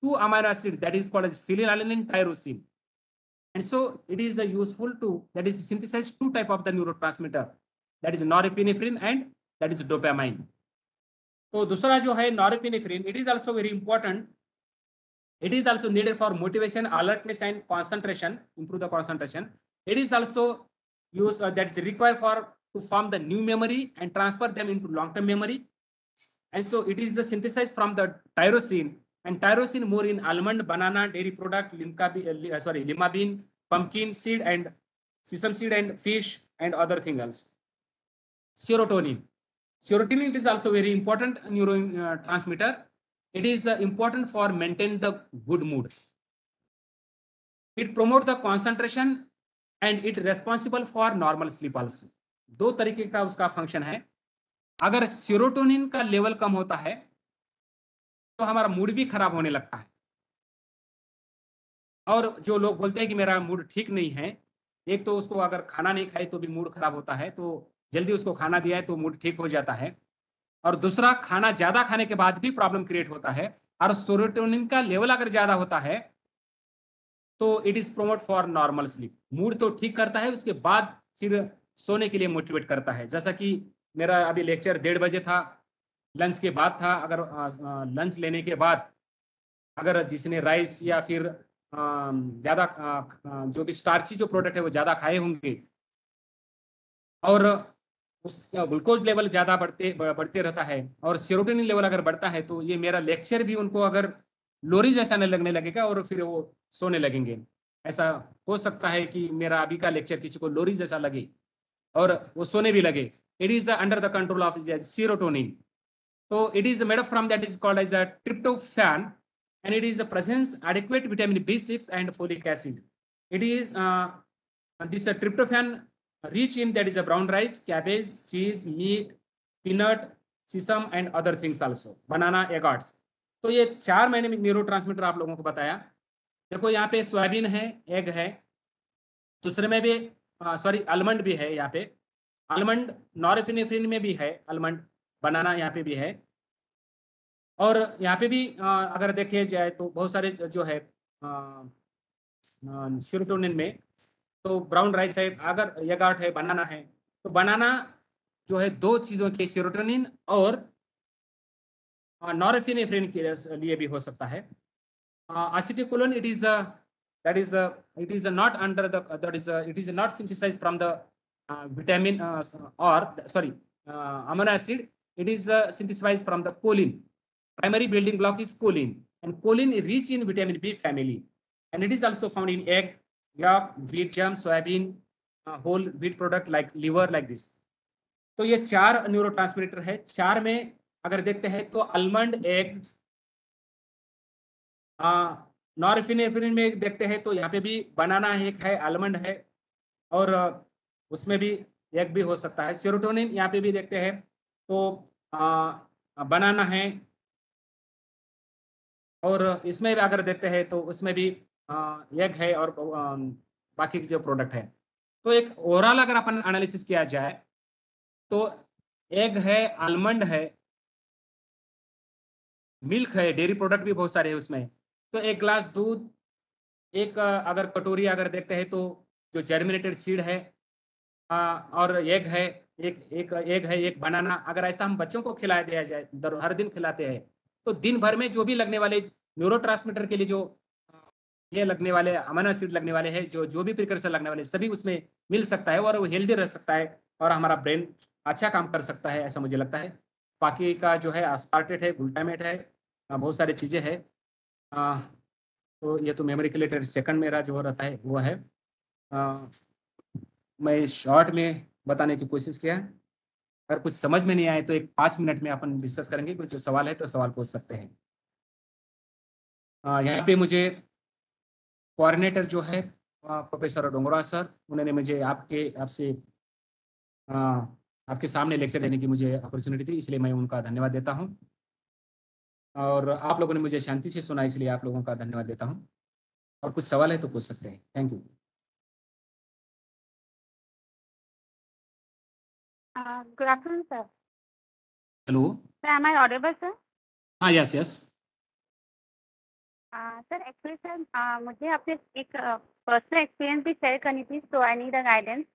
two amino acid that is called as phenylalanine tyrosine. and so it is useful to that is synthesize two type of the neurotransmitter, that is norepinephrine and that is dopamine. तो दूसरा जो है norepinephrine, it is also very important. It is also needed for motivation, alertness and concentration, improve the concentration. It is also used that is required for to form the new memory and transfer them into long-term memory. And so it is synthesized from the tyrosine, and tyrosine more in almond, banana, dairy product, lima bean, pumpkin seed and sesame seed and fish and other things else. Serotonin. Serotonin is also very important neurotransmitter. It is important for maintain the good mood. It promote the concentration and it responsible for normal sleep also. दो तरीके का उसका फंक्शन है. अगर सेरोटोनिन का लेवल कम होता है तो हमारा मूड भी खराब होने लगता है. और जो लोग बोलते हैं कि मेरा मूड ठीक नहीं है, एक तो उसको अगर खाना नहीं खाए तो भी मूड खराब होता है, तो जल्दी उसको खाना दिया है तो मूड ठीक हो जाता है. और दूसरा, खाना ज्यादा खाने के बाद भी प्रॉब्लम क्रिएट होता है. और सेरोटोनिन का लेवल अगर ज्यादा होता है तो it is promote for normal sleep. Mood तो ठीक करता है, उसके बाद फिर सोने के लिए मोटिवेट करता है. जैसा कि मेरा अभी लेक्चर 1:30 बजे था, लंच के बाद था. अगर लंच लेने के बाद अगर जिसने राइस या फिर ज्यादा जो भी स्टार्ची जो प्रोडक्ट है वो ज्यादा खाए होंगे और उसका ग्लूकोज लेवल ज्यादा बढ़ते रहता है और सेरोटोनिन लेवल अगर बढ़ता है तो ये मेरा लेक्चर भी उनको अगर लोरी जैसा नहीं लगने लगेगा और फिर वो सोने लगेंगे. ऐसा हो सकता है कि मेरा अभी का लेक्चर किसी को लोरी जैसा लगे और वो सोने भी लगे. It is under the control of serotonin. तो it is made up from that is called as a tryptophan and it is a presence adequate vitamin B6 and folic acid. It is this tryptophan rich in that is a brown rice, cabbage, cheese, meat, peanut, sesame and other things also, banana, eggars. तो ये 4 मैंने न्यूरोट्रांसमीटर आप लोगों को बताया. देखो यहाँ पे सोयाबीन है, एग है, दूसरे में भी सॉरी आलमंड भी है. यहाँ पे आलमंड नॉरएपिनेफ्रिन में भी है, आलमंड, बनाना यहाँ पे भी है. और यहाँ पे भी अगर देखे जाए तो बहुत सारे जो है सेरोटोनिन में तो ब्राउन राइस है, अगर यगार्ट है, बनाना है. तो बनाना जो है दो चीजों के सेरोटोनिन और नॉरएपिनेफ्रिन के लिए भी हो सकता है. Acetylcholine it is that is it is not under the that is it is not synthesized from the vitamin or sorry amino acid. It is synthesized from the choline. Primary building block is choline, and choline is rich in vitamin B family, and it is also found in egg, yolk, wheat germ, soybean, whole wheat product like liver, like this. तो ये 4 न्यूरोट्रांसमीटर है. 4 में अगर देखते हैं तो आलमंड, एग, नॉरएपिनेफ्रिन में देखते हैं तो यहाँ पे भी बनाना एक है, आलमंड है और उसमें भी एग भी हो सकता है. सेरोटोनिन यहाँ पे भी देखते हैं तो बनाना है और इसमें भी अगर देखते हैं तो उसमें भी एग है और बाकी जो प्रोडक्ट है. तो एक ओवरऑल अगर अपन एनालिसिस किया जाए तो एग है, आलमंड है, मिल्क है, डेयरी प्रोडक्ट भी बहुत सारे हैं उसमें. तो एक ग्लास दूध, एक अगर कटोरी अगर देखते हैं तो जो जर्मिनेटेड सीड है और एग है, एक एग है, एक बनाना. अगर ऐसा हम बच्चों को खिला दिया जाए, हर दिन खिलाते हैं, तो दिन भर में जो भी लगने वाले न्यूरोट्रांसमीटर के लिए जो ये लगने वाले अमीनो एसिड लगने वाले हैं, जो भी प्रिकर्सर लगने वाले सभी उसमें मिल सकता है और वो हेल्दी रह सकता है और हमारा ब्रेन अच्छा काम कर सकता है, ऐसा मुझे लगता है. बाकी का जो है अस्पार्टेट है, ग्लूटामेट है, बहुत सारी चीज़ें हैं. तो ये तो मेमोरी के लिए सेकंड मेरा जो रहता है वो है. मैं शॉर्ट में बताने की कोशिश किया. अगर कुछ समझ में नहीं आए तो एक 5 मिनट में अपन डिस्कस करेंगे. कुछ सवाल है तो सवाल पूछ सकते हैं. यहाँ पे मुझे कोऑर्डिनेटर जो है प्रोफेसर डोंगरा सर, उन्होंने मुझे आपसे आपके सामने लेक्चर देने की मुझे अपॉर्चुनिटी दी, इसलिए मैं उनका धन्यवाद देता हूँ. और आप लोगों ने मुझे शांति से सुना, इसलिए आप लोगों का धन्यवाद देता हूँ. और कुछ सवाल है तो पूछ सकते हैं. Thank you. Good afternoon, sir. Hello. Sir, am I audible, sir? हाँ, यस. Sir, actually, sir, मुझे आपसे एक पर्सनल एक्सपीरियंस भी शेयर करनी थी, so I need a guidance.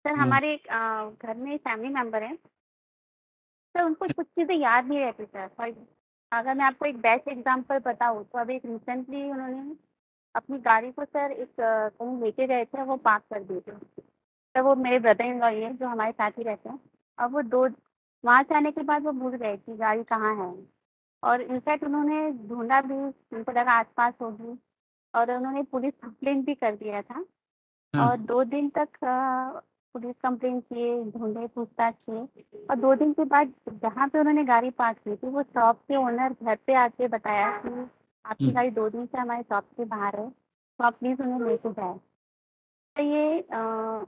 Sir हमारे घर में फैमिली मेंबर हैं सर, उनको कुछ चीज़ें याद नहीं रहती सर। फॉर अगर मैं आपको एक बेस्ट एग्जांपल बताऊँ तो अभी रिसेंटली उन्होंने अपनी गाड़ी को सर एक कहीं लेके गए थे, वो पार्क कर दिए थे। तो वो मेरे ब्रदर इन लॉ ही है जो हमारे साथ ही रहते हैं। अब वो दो वहाँ से आने के बाद वो भूल गए कि गाड़ी कहाँ है, और इनफैक्ट उन्होंने ढूंढा भी, उनको लगा आसपास होगी, और उन्होंने पुलिस कंप्लेंट भी कर दिया था। और 2 दिन तक पुलिस कंप्लेंट किए, ढूंढे, पूछताछ किए, और 2 दिन के बाद जहाँ पे उन्होंने गाड़ी पार्क की थी वो शॉप के ओनर घर पे आके बताया कि आपकी गाड़ी 2 दिन से हमारे शॉप के बाहर है, तो आप प्लीज़ उन्हें लेके जाए। तो ये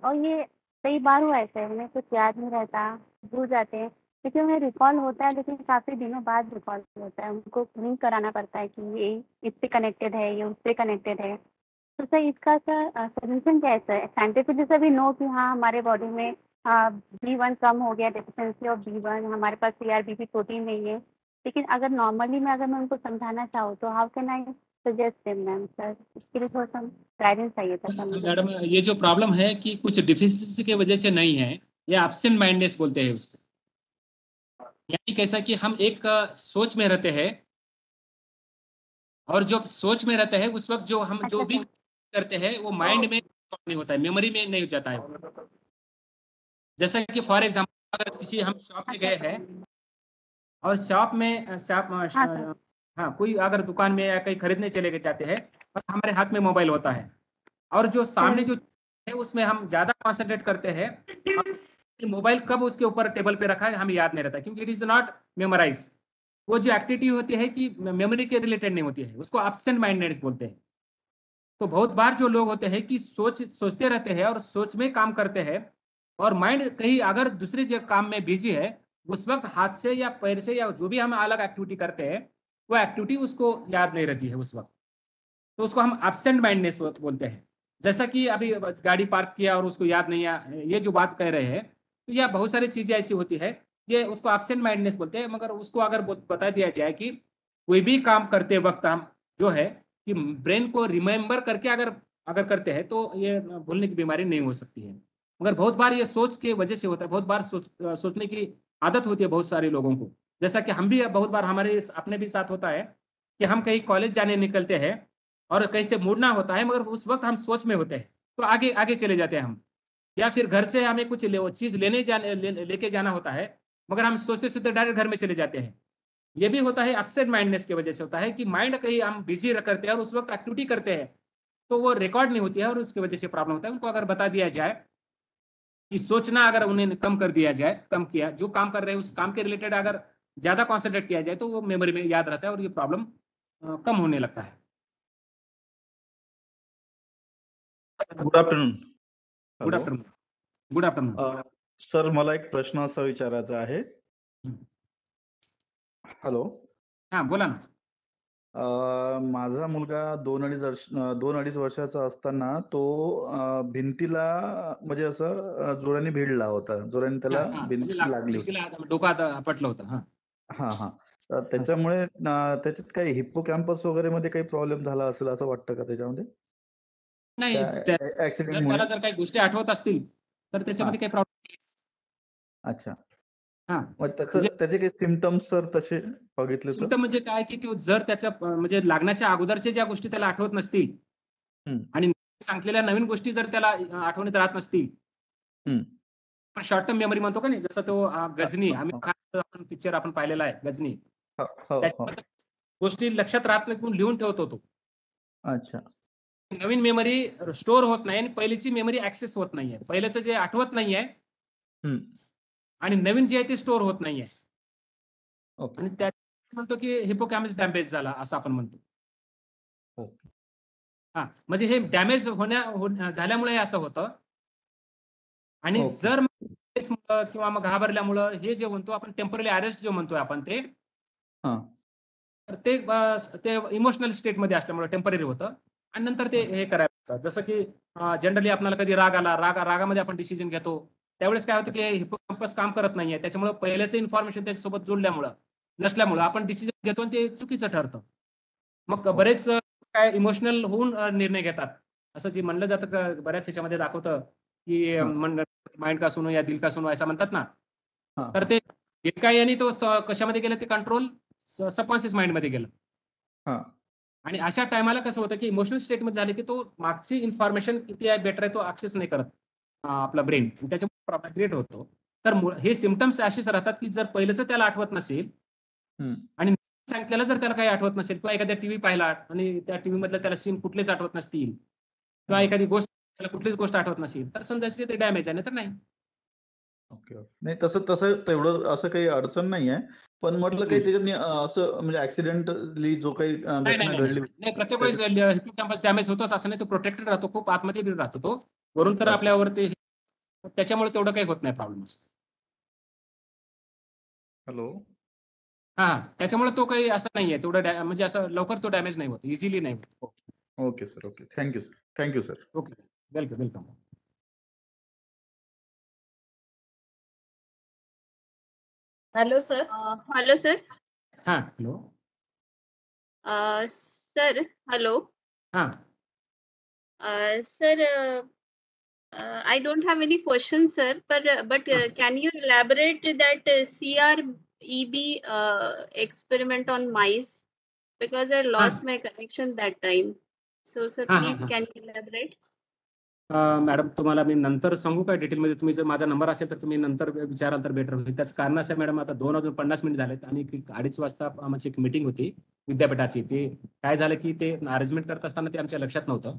और ये कई बार हुआ ऐसा है, उन्हें कुछ याद नहीं रहता, भूल जाते हैं, लेकिन उन्हें रिकॉल होता है, लेकिन काफ़ी दिनों बाद रिकॉल होता है। उनको लिंक कराना पड़ता है कि ये इससे कनेक्टेड है, ये उससे कनेक्टेड है। तो सर इसका सर सॉल्यूशन क्या है सर? साइंटिफिकली सर भी नो कि हाँ हमारे बॉडी में B1 कम हो गया, डेफिशिएंसी ऑफ B1, हमारे पास CRBP प्रोटीन नहीं है। लेकिन अगर नॉर्मली मैं उनको समझाना चाहूँ तो how can I suggest them ma'am? Sir इसके लिए थोड़ा सा गाइडेंस चाहिए था सर मुझे। मैडम, ये जो प्रॉब्लम है कि कुछ डिफिशिएंसी की वजह से नहीं है, ये एब्सेंट माइंडनेस बोलते हैं उसको। यानी कैसा कि हम एक सोच में रहते हैं, और जो सोच में रहते हैं उस वक्त जो हम जो अच्छा भी सर। करते हैं वो माइंड में नहीं होता है, मेमोरी में नहीं जाता है। जैसा कि फॉर एग्जांपल अगर किसी हम शॉप में अच्छा गए हैं, सर। और शॉप हाँ सर। हाँ, कोई अगर दुकान में या कहीं खरीदने चले गए जाते हैं, और हमारे हाथ में मोबाइल होता है, और जो सामने जो है उसमें हम ज्यादा कंसंट्रेट करते हैं, और मोबाइल कब उसके ऊपर टेबल पे रखा है हमें याद नहीं रहता, क्योंकि इट इज नॉट मेमोराइज। वो जो एक्टिविटी होती है कि मेमोरी के रिलेटेड नहीं होती है, उसको एब्सेंट माइंडनेस बोलते हैं। तो बहुत बार जो लोग होते हैं कि सोचते रहते हैं और सोच में काम करते हैं, और माइंड कहीं अगर दूसरे काम में बिजी है, उस वक्त हाथ से या पैर से या जो भी हम अलग एक्टिविटी करते हैं, वो एक्टिविटी उसको याद नहीं रहती है उस वक्त। तो उसको हम एब्सेंट माइंडनेस बोलते हैं। जैसा कि अभी गाड़ी पार्क किया और उसको याद नहीं आया, ये जो बात कह रहे हैं, तो यह बहुत सारी चीजें ऐसी होती है, ये उसको एब्सेंट माइंडनेस बोलते हैं। मगर उसको अगर बता दिया जाए कि कोई भी काम करते वक्त हम जो है कि ब्रेन को रिमेम्बर करके अगर अगर करते हैं तो ये भूलने की बीमारी नहीं हो सकती है। मगर बहुत बार ये सोच के वजह से होता है, बहुत बार सोचने की आदत होती है बहुत सारे लोगों को। जैसा कि हम भी बहुत बार हमारे अपने भी साथ होता है कि हम कहीं कॉलेज जाने निकलते हैं, और कहीं से मुड़ना होता है, मगर उस वक्त हम सोच में होते हैं, तो आगे आगे चले जाते हैं हम। या फिर घर से हमें कुछ चीज लेके जाना होता है, मगर हम सोचते सोचते डायरेक्ट घर में चले जाते हैं। ये भी होता है एब्सेंट माइंडनेस की वजह से होता है कि माइंड कहीं हम बिजी करते हैं और उस वक्त एक्टिविटी करते हैं, तो वो रिकॉर्ड नहीं होती है, और उसकी वजह से प्रॉब्लम होता है। उनको अगर बता दिया जाए कि सोचना अगर उन्हें कम कर दिया जाए, कम किया, जो काम कर रहे हैं उस काम के रिलेटेड अगर ज्यादा कॉन्सेंट्रेट किया जाए, तो वो मेमोरी में याद रहता है और ये प्रॉब्लम कम होने लगता है। Good afternoon. Good afternoon. Good afternoon. Sir मला एक प्रश्न असा विचारायचा आहे. हॅलो. हा, बोला ना. माझा मुलगा 2-2.5 वर्षाचा असताना तो भिंतीला म्हणजे असं जोराने भिडला होता. जोराने त्याला म्हणजे भिंत लागली होती. भिंतीला डोकं आपटलं होतं. हा. हां, हां. तर त्याच्यामुळे त्याच्यात काही हिप्पोकॅम्पस वगैरे मध्ये काही प्रॉब्लेम झाला असेल असं वाटतं का त्याच्यामध्ये? नाही, त्या ऍक्सिडेंटमुळे? त्याला जर काही गोष्टी आठवत असतील तर त्याच्यामध्ये काही प्रॉब्लेम. अच्छा. हा, मग म्हणजे त्याचे काही सिम्पटम्स सर तसे बघितले तर? सिम्पटम म्हणजे काय की जर त्याच्या म्हणजे लागण्याच्या अगोदरच्या ज्या गोष्टी त्याला आठवत नसतील, आणि सांगितलेल्या नवीन गोष्टी जर त्याला आठवणीत राहत नसतील, पण शॉर्ट टर्म मेमरी म्हणतो का नाही, जसं तो गजनी, आमिर खान पिक्चर आपण पाहिलेला आहे गजनी, त्याच्यामध्ये गोष्टी लक्षात राहत नाही म्हणून लिहून ठेवतो तो. अच्छा. नवीन मेमरी स्टोअर होत नाही आणि पहिलीची मेमरी ऍक्सेस होत नाहीये. पहिल्याचं जे आठवत नाहीये आणि नवीन जे आहे ते स्टोअर होत नाहीये, आणि त्या म्हणतो की हिपोकॅम्पस डॅमेज झाला असं आपण म्हणतो. हा, म्हणजे हे डॅमेज झाल्यामुळे असं होतं. आणि जर किंवा मग घाबरल्यामुळं हे जे म्हणतो आपण टेम्पररी अरेस्ट जे म्हणतोय आपण ते इमोशनल स्टेटमध्ये असल्यामुळे टेम्पररी होतं, आणि नंतर ते हे करायला. जसं की जनरली आपल्याला कधी राग आला, रागामध्ये आपण डिसिजन घेतो, त्यावेळेस काय होतं की हिपोकॅम्पस काम करत नाहीये, त्याच्यामुळे पहिल्याचं इन्फॉर्मेशन त्याच्यासोबत जोडल्यामुळं नसल्यामुळं आपण डिसिजन घेतो आणि ते चुकीचं ठरतं. मग बरेच काय इमोशनल होऊन निर्णय घेतात, असं जे म्हणलं जातं का बऱ्याच ह्याच्यामध्ये दाखवतं की माइंड का सुनो या दिल का सुनो असं म्हणतात ना, हा, तर ते एका याने तो कशामध्ये गेलं ते कंट्रोल सबकॉन्शियस माइंड मध्ये गेलं. हा. आणि अशा टायमाला कसं होतं की इमोशनल स्टेटमध्ये झाले की तो मागची इन्फॉर्मेशन किती आहे बेटर आहे तो ऍक्सेस नाही करत आपला ब्रेन, त्याच्यामुळे प्रॉब्लेम क्रिएट होतो. तर हे सिम्पटम्स असेच राहतात की जर पहिलंच त्याला आठवत नसेल आणि सांगितलेलं जर त्याला काही आठवत नसेल किंवा एखाद्या टीव्ही पाहिला आणि त्या टीव्ही मधलं त्याला सीन कुठलेच आठवत नसतील किंवा एखादी गोष्ट त्याला कुठलीच गोष्ट आठवत नसेल तर समजायचं की ते डॅमेज आहे, नाही तर नाही. ओके. नाही तसं तसं तेवढं असं काही अडचण नाहीये. पण म्हटलं काही त्याच्यात असं म्हणजे ऍक्सिडेंटली जो काही नाही घटना घडली नाही प्रत्येक वेळेस हिपोकॅम्पस डॅमेज होतोच असं नाही, तो प्रोटेक्टेड राहतो, खूप आतमध्ये बी राहतो तो वरून तर अच्छा. आपल्यावर ते त्याच्यामुळे तेवढं काही होत नाही प्रॉब्लेम. हॅलो. हा त्याच्यामुळे तो काही असं नाहीये तेवढं म्हणजे असं लवकर तो डॅमेज नाही होत, इझिली नाही होत. Okay sir. Okay. Thank you sir. Thank you sir. Okay, welcome welcome. Hello sir. Hello sir. हाँ हेलो. Sir hello. हाँ. Sir, I don't have any questions, sir. But can you elaborate that CREB experiment on mice? Because I lost my connection that time. So, sir, हाँ, please हाँ. can you elaborate? मॅडम तुम्हाला मी नंतर सांगू का डिटेलमध्ये, तुम्ही जर माझा नंबर असेल तर तुम्ही नंतर विचाराल तर बेटर होईल. त्याचं कारण असं आहे मॅडम, आता 2:50 झालेत आणि 2:30 वाजता आमची एक मीटिंग होती विद्यापीठाची. ते काय झालं की ते अरेंजमेंट करत असताना ते आमच्या लक्षात नव्हतं.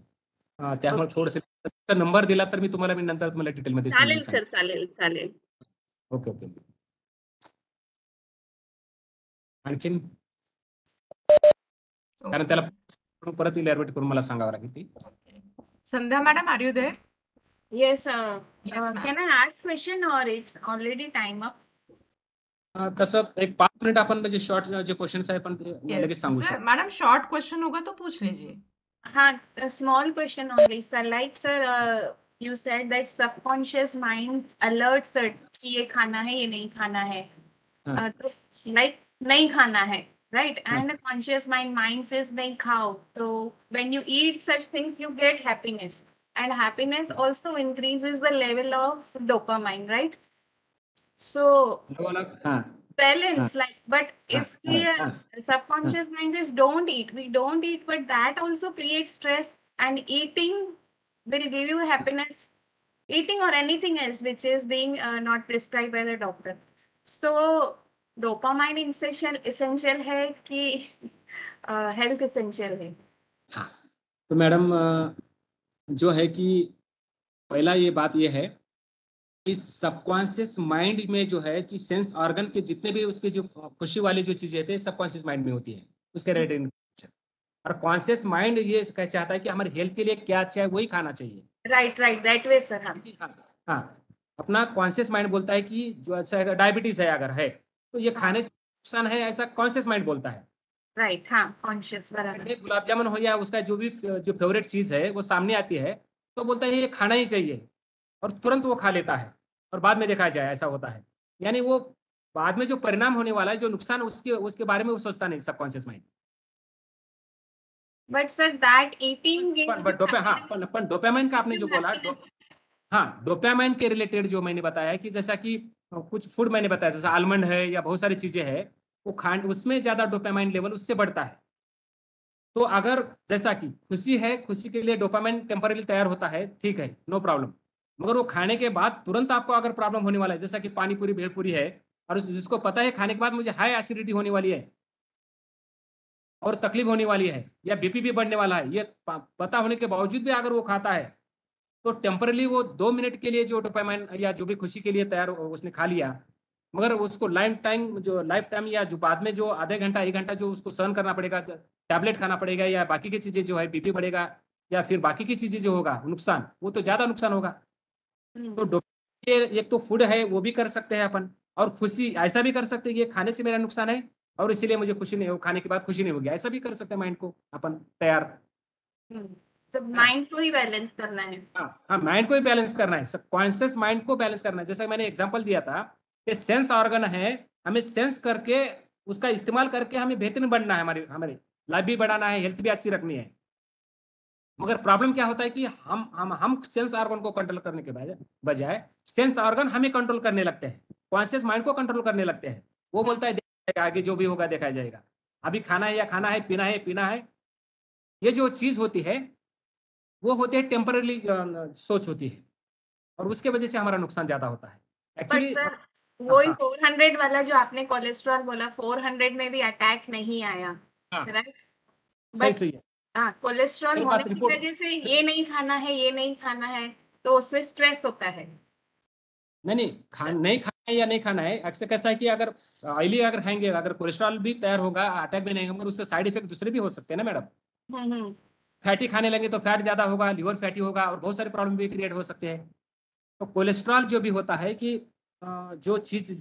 त्यामुळे Okay. थोडंसं नंबर दिला तर मी तुम्हाला नंतर तुम्हाला डिटेलमध्ये चालेल सांगेन. sir, चालेल. Okay okay. आणखीन कारण त्याला परत इलॅबोरेट करून मला सांगावं लागेल ती. Sandhya madam, are you there? Yes. Yes, ma'am. Can I ask question or it's already time up? तसं एक 5 मिनिट आपण म्हणजे शॉर्ट जे क्वेश्चन्स आहे पण ते लगेच Yes. सांगू Sir, शकतो. madam, short question होगा तो पूछ लीजिए. A small question only, sir. Like sir, you said that subconscious mind alerts sir कि ये खाना है ये नहीं खाना है. हाँ. तो like नहीं खाना है, right? हाँ. And conscious mind says नहीं खाओ. So when you eat such things, you get happiness, and happiness also increases the level of dopamine, right? So हाँ. balance, like, but if we हाँ. subconscious mind is we don't eat, but that also creates stress, and eating will give you happiness, eating or anything else which is being not prescribed by the doctor. So dopamine essential है कि health essential है? तो मैडम जो है कि पहला ये बात ये है कि सबकॉन्शियस माइंड में जो है कि सेंस ऑर्गन के जितने भी उसके जो खुशी वाली जो चीजें थे सबकॉन्शियस माइंड में होती है उसके रिलेटेड, और कॉन्शियस माइंड ये चाहता है कि हमारे हेल्थ के लिए क्या अच्छा है वही खाना चाहिए. Right that way sir. हाँ. अपना कॉन्शियस माइंड बोलता है कि जो अच्छा डायबिटीज है अगर है तो ये खाने से नुकसान है, ऐसा कॉन्शियस माइंड बोलता है. राइट. हाँ, कॉन्शियस बराबर. गुलाब जामुन हो या उसका जो भी जो फेवरेट चीज है वो सामने आती है तो बोलता है ये खाना ही चाहिए और तुरंत वो खा लेता है और बाद में देखा जाए ऐसा होता है. यानी वो बाद में जो परिणाम होने वाला है जो नुकसान उसके बारे में वो सोचता नहीं subconscious mind. But sir, that eating gives पण डोपामाइन का आपने जो बोला, हाँ डोपामाइन के रिलेटेड जो मैंने बताया कि जैसा कि कुछ फूड मैंने बताया जैसा आलमंड है या बहुत सारी चीजें हैं वो खान उसमें ज्यादा डोपामाइन लेवल उससे बढ़ता है. तो अगर जैसा कि खुशी है, खुशी के लिए डोपामाइन टेम्पररी तैयार होता है, ठीक है, नो प्रॉब्लम. मगर वो खाने के बाद तुरंत आपको अगर प्रॉब्लम होने वाला है जैसा कि पानी पूरी भेलपूरी है और जिसको पता है खाने के बाद मुझे हाई एसिडिटी होने वाली है और तकलीफ होने वाली है या बीपी भी बढ़ने वाला है, ये पता होने के बावजूद भी अगर वो खाता है तो टेम्परली वो 2 मिनट के लिए जो डोपामाइन या जो भी खुशी के लिए तैयार उसने खा लिया, मगर उसको लाइफ टाइम या जो बाद में जो आधे घंटा 1 घंटा जो उसको सहन करना पड़ेगा, टैबलेट खाना पड़ेगा या बाकी की चीजें जो है बीपी बढ़ेगा या फिर बाकी की चीजें जो होगा नुकसान, वो तो ज्यादा नुकसान होगा. तो एक तो फूड है वो भी कर सकते हैं अपन, और खुशी ऐसा भी कर सकते हैं कि खाने से मेरा नुकसान है और इसीलिए मुझे खुशी नहीं हो, खाने के बाद खुशी नहीं होगी, ऐसा भी कर सकते हैं माइंड को अपन तैयार. तो माइंड को ही बैलेंस करना है. हाँ माइंड को ही बैलेंस करना है, कॉन्शियस माइंड को बैलेंस करना है. जैसा मैंने एग्जांपल दिया था कि सेंस ऑर्गन है, हमें सेंस करके उसका इस्तेमाल करके हमें बेहतरीन बनना है, हमारी लाइफ भी बढ़ाना है, हेल्थ भी अच्छी रखनी है. मगर प्रॉब्लम क्या होता है कि हम सेंस ऑर्गन को कंट्रोल करने के बजाय सेंस ऑर्गन हमें कंट्रोल करने लगते हैं, कॉन्शियस माइंड को कंट्रोल करने लगते हैं। वो बोलता है देखा जाएगा, आगे जो भी होगा देखा जाएगा, अभी खाना है या खाना है, पीना है। ये जो चीज होती है वो होती है टेम्पररी सोच होती है, और उसके वजह से हमारा नुकसान ज्यादा होता है बट एक्चुअली। सर वही 400 वाला जो आपने कोलेस्ट्रॉल बोला, 400 में भी अटैक नहीं आया, हाँ, राइट? सही है। हाँ, कोलेस्ट्रॉल मेरे होने पास की रिपोर्ट- वजह से ये नहीं खाना है, ये नहीं खाना है, तो उससे स्ट्रेस होता है। नहीं खाना है या नहीं खाना है, अक्सर कैसा है कि अगर ऑयली अगर खाएंगे, अगर कोलेस्ट्रॉल भी तैयार होगा, अटैक भी नहीं होगा, उससे साइड इफेक्ट दूसरे भी हो सकते हैं ना मैडम। हम्म। फैटी खाने लगे तो फैट ज्यादा होगा, लिवर फैटी होगा, और बहुत सारे प्रॉब्लम भी क्रिएट हो सकते हैं। तो कोलेस्ट्रॉल जो भी होता है कि जो चीज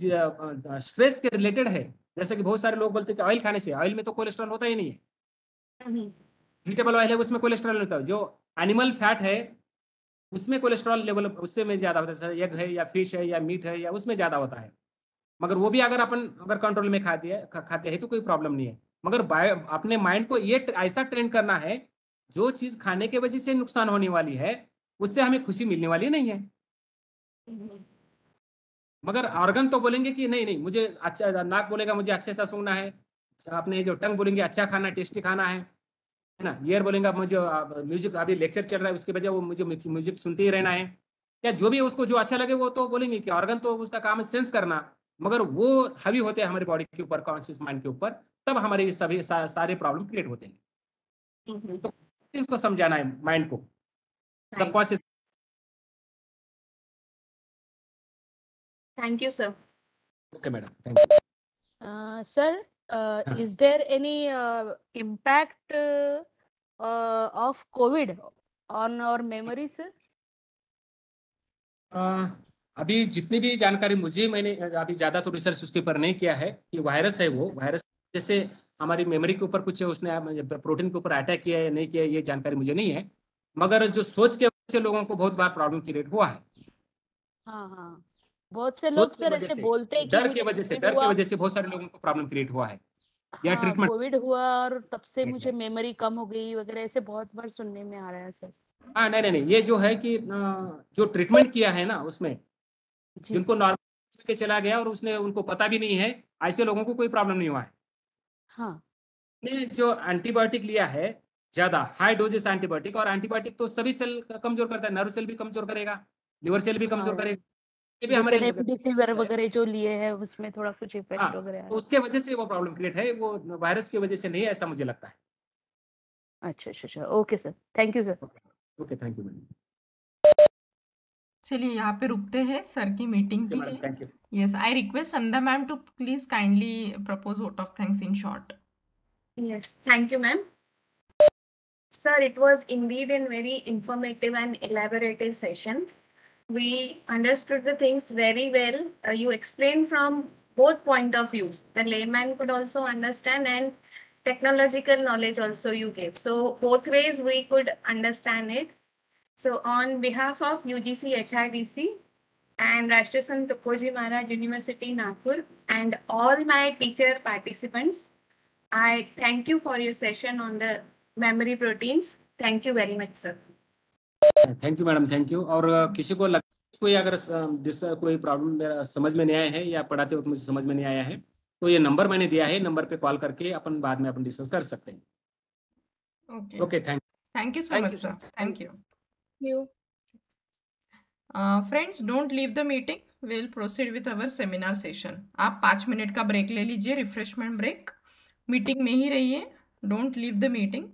स्ट्रेस के रिलेटेड है, जैसे कि बहुत सारे लोग बोलते हैं कि ऑयल खाने से, ऑयल में तो कोलेस्ट्रॉल होता ही नहीं है। वेजिटेबल ऑयल है उसमें कोलेस्ट्रॉल नहीं होता, जो एनिमल फैट है उसमें कोलेस्ट्रॉल लेवल उससे में ज्यादा होता है, एग है या फिश है या मीट है या उसमें ज्यादा होता है। मगर वो भी अगर अगर कंट्रोल में खाते हैं तो कोई प्रॉब्लम नहीं है। मगर अपने माइंड को ये ऐसा ट्रेन करना है, जो चीज खाने के वजह से नुकसान होने वाली है उससे हमें खुशी मिलने वाली नहीं है। मगर ऑर्गन तो बोलेंगे कि नहीं मुझे अच्छा, नाक बोलेगा मुझे अच्छे से सूंघना है, अपने जो टंग बोलेंगे अच्छा खाना, टेस्टी खाना है ना। ईयर बोलेंगे मुझे म्यूजिक, अभी लेक्चर चल रहा है उसके बजाय वो मुझे म्यूजिक सुनते ही रहना है, या जो भी उसको जो अच्छा लगे वो तो बोलेंगे कि ऑर्गन तो उसका काम है सेंस करना। मगर वो हावी होते हैं हमारी बॉडी के ऊपर, कॉन्शियस माइंड के ऊपर, तब हमारे सभी सारे प्रॉब्लम क्रिएट होते हैं। तो इसको समझाना है माइंड को, subconscious. Thank you sir. Okay madam, thank you. Sir, is there any impact of COVID on our memory, sir? अभी जितनी भी जानकारी मैंने अभी ज्यादा तो रिसर्च उसके ऊपर नहीं किया है कि वायरस है, वो वायरस जैसे हमारी मेमोरी के ऊपर कुछ उसने प्रोटीन के ऊपर अटैक किया है या नहीं किया, ये जानकारी मुझे नहीं है। मगर जो सोच के वजह से लोगों को बहुत बार प्रॉब्लम क्रिएट हुआ है। हाँ, बहुत से लोग सोच की सर वजह ऐसे से, बोलते हैं कि डर मुझे की वजह से COVID हुआ। बहुत सारे लोगों को प्रॉब्लम क्रिएट हुआ है, या हाँ, ट्रीटमेंट। कोविड हुआ और तब से मुझे मेमोरी कम हो गई वगैरह, ऐसे बहुत बार सुनने में आ रहा है सर। हाँ नहीं, ये जो है कि जो ट्रीटमेंट किया है ना उसमें, जी। जिनको नॉर्मल के चला गया और उसने उनको पता भी नहीं है, ऐसे लोगों को कोई प्रॉब्लम नहीं हुआ है। हाँ, ने जो एंटीबायोटिक लिया है, ज्यादा हाई डोजेस एंटीबायोटिक, और एंटीबायोटिक तो सभी सेल कमजोर करता है, नर्व सेल भी कमजोर करेगा, लिवर सेल भी कमजोर हाँ, करेगा, ये भी जैसे हमारे रेमडेसिविर वगैरह जो लिए हैं उसमें थोड़ा कुछ इफेक्ट हाँ, वगैरह तो आया। उसके वजह से वो प्रॉब्लम क्रिएट है, वो वायरस की वजह से नहीं है, ऐसा मुझे लगता है। अच्छा, okay sir, thank you sir. Okay, thank you madam. चलिए यहाँ पे रुकते हैं, सर की मीटिंग भी है। Thank you. Yes, I request Sandhya ma'am to please kindly propose vote of thanks in short. Yes, thank you, ma'am. Sir, it was indeed a very informative and elaborative session. We understood the things very well. You explained from both point of views. The layman could also understand, and technological knowledge also you gave. So both ways we could understand it. So on behalf of UGC HRDC and Rashtriya Sant Tukoji Maharaj University, Nagpur, and all my teacher participants, I thank you for your session on the memory proteins. Thank you very much, sir. Thank you madam, thank you. और किसी को कोई अगर कोई प्रॉब्लम मेरा समझ में नहीं आया है या पढ़ाते वक्त मुझे समझ में नहीं आया है, तो ये नंबर मैंने दिया है, नंबर पे कॉल करके अपन बाद में अपन डिस्कस कर सकते हैं। Okay. Okay, thank Thank you so much, sir. Thank you. you. Friends, don't leave the meeting. We'll proceed with our seminar session. आप 5 मिनट का ब्रेक ले लीजिए, रिफ्रेशमेंट ब्रेक। मीटिंग में ही रहिए, डोंट लीव द मीटिंग।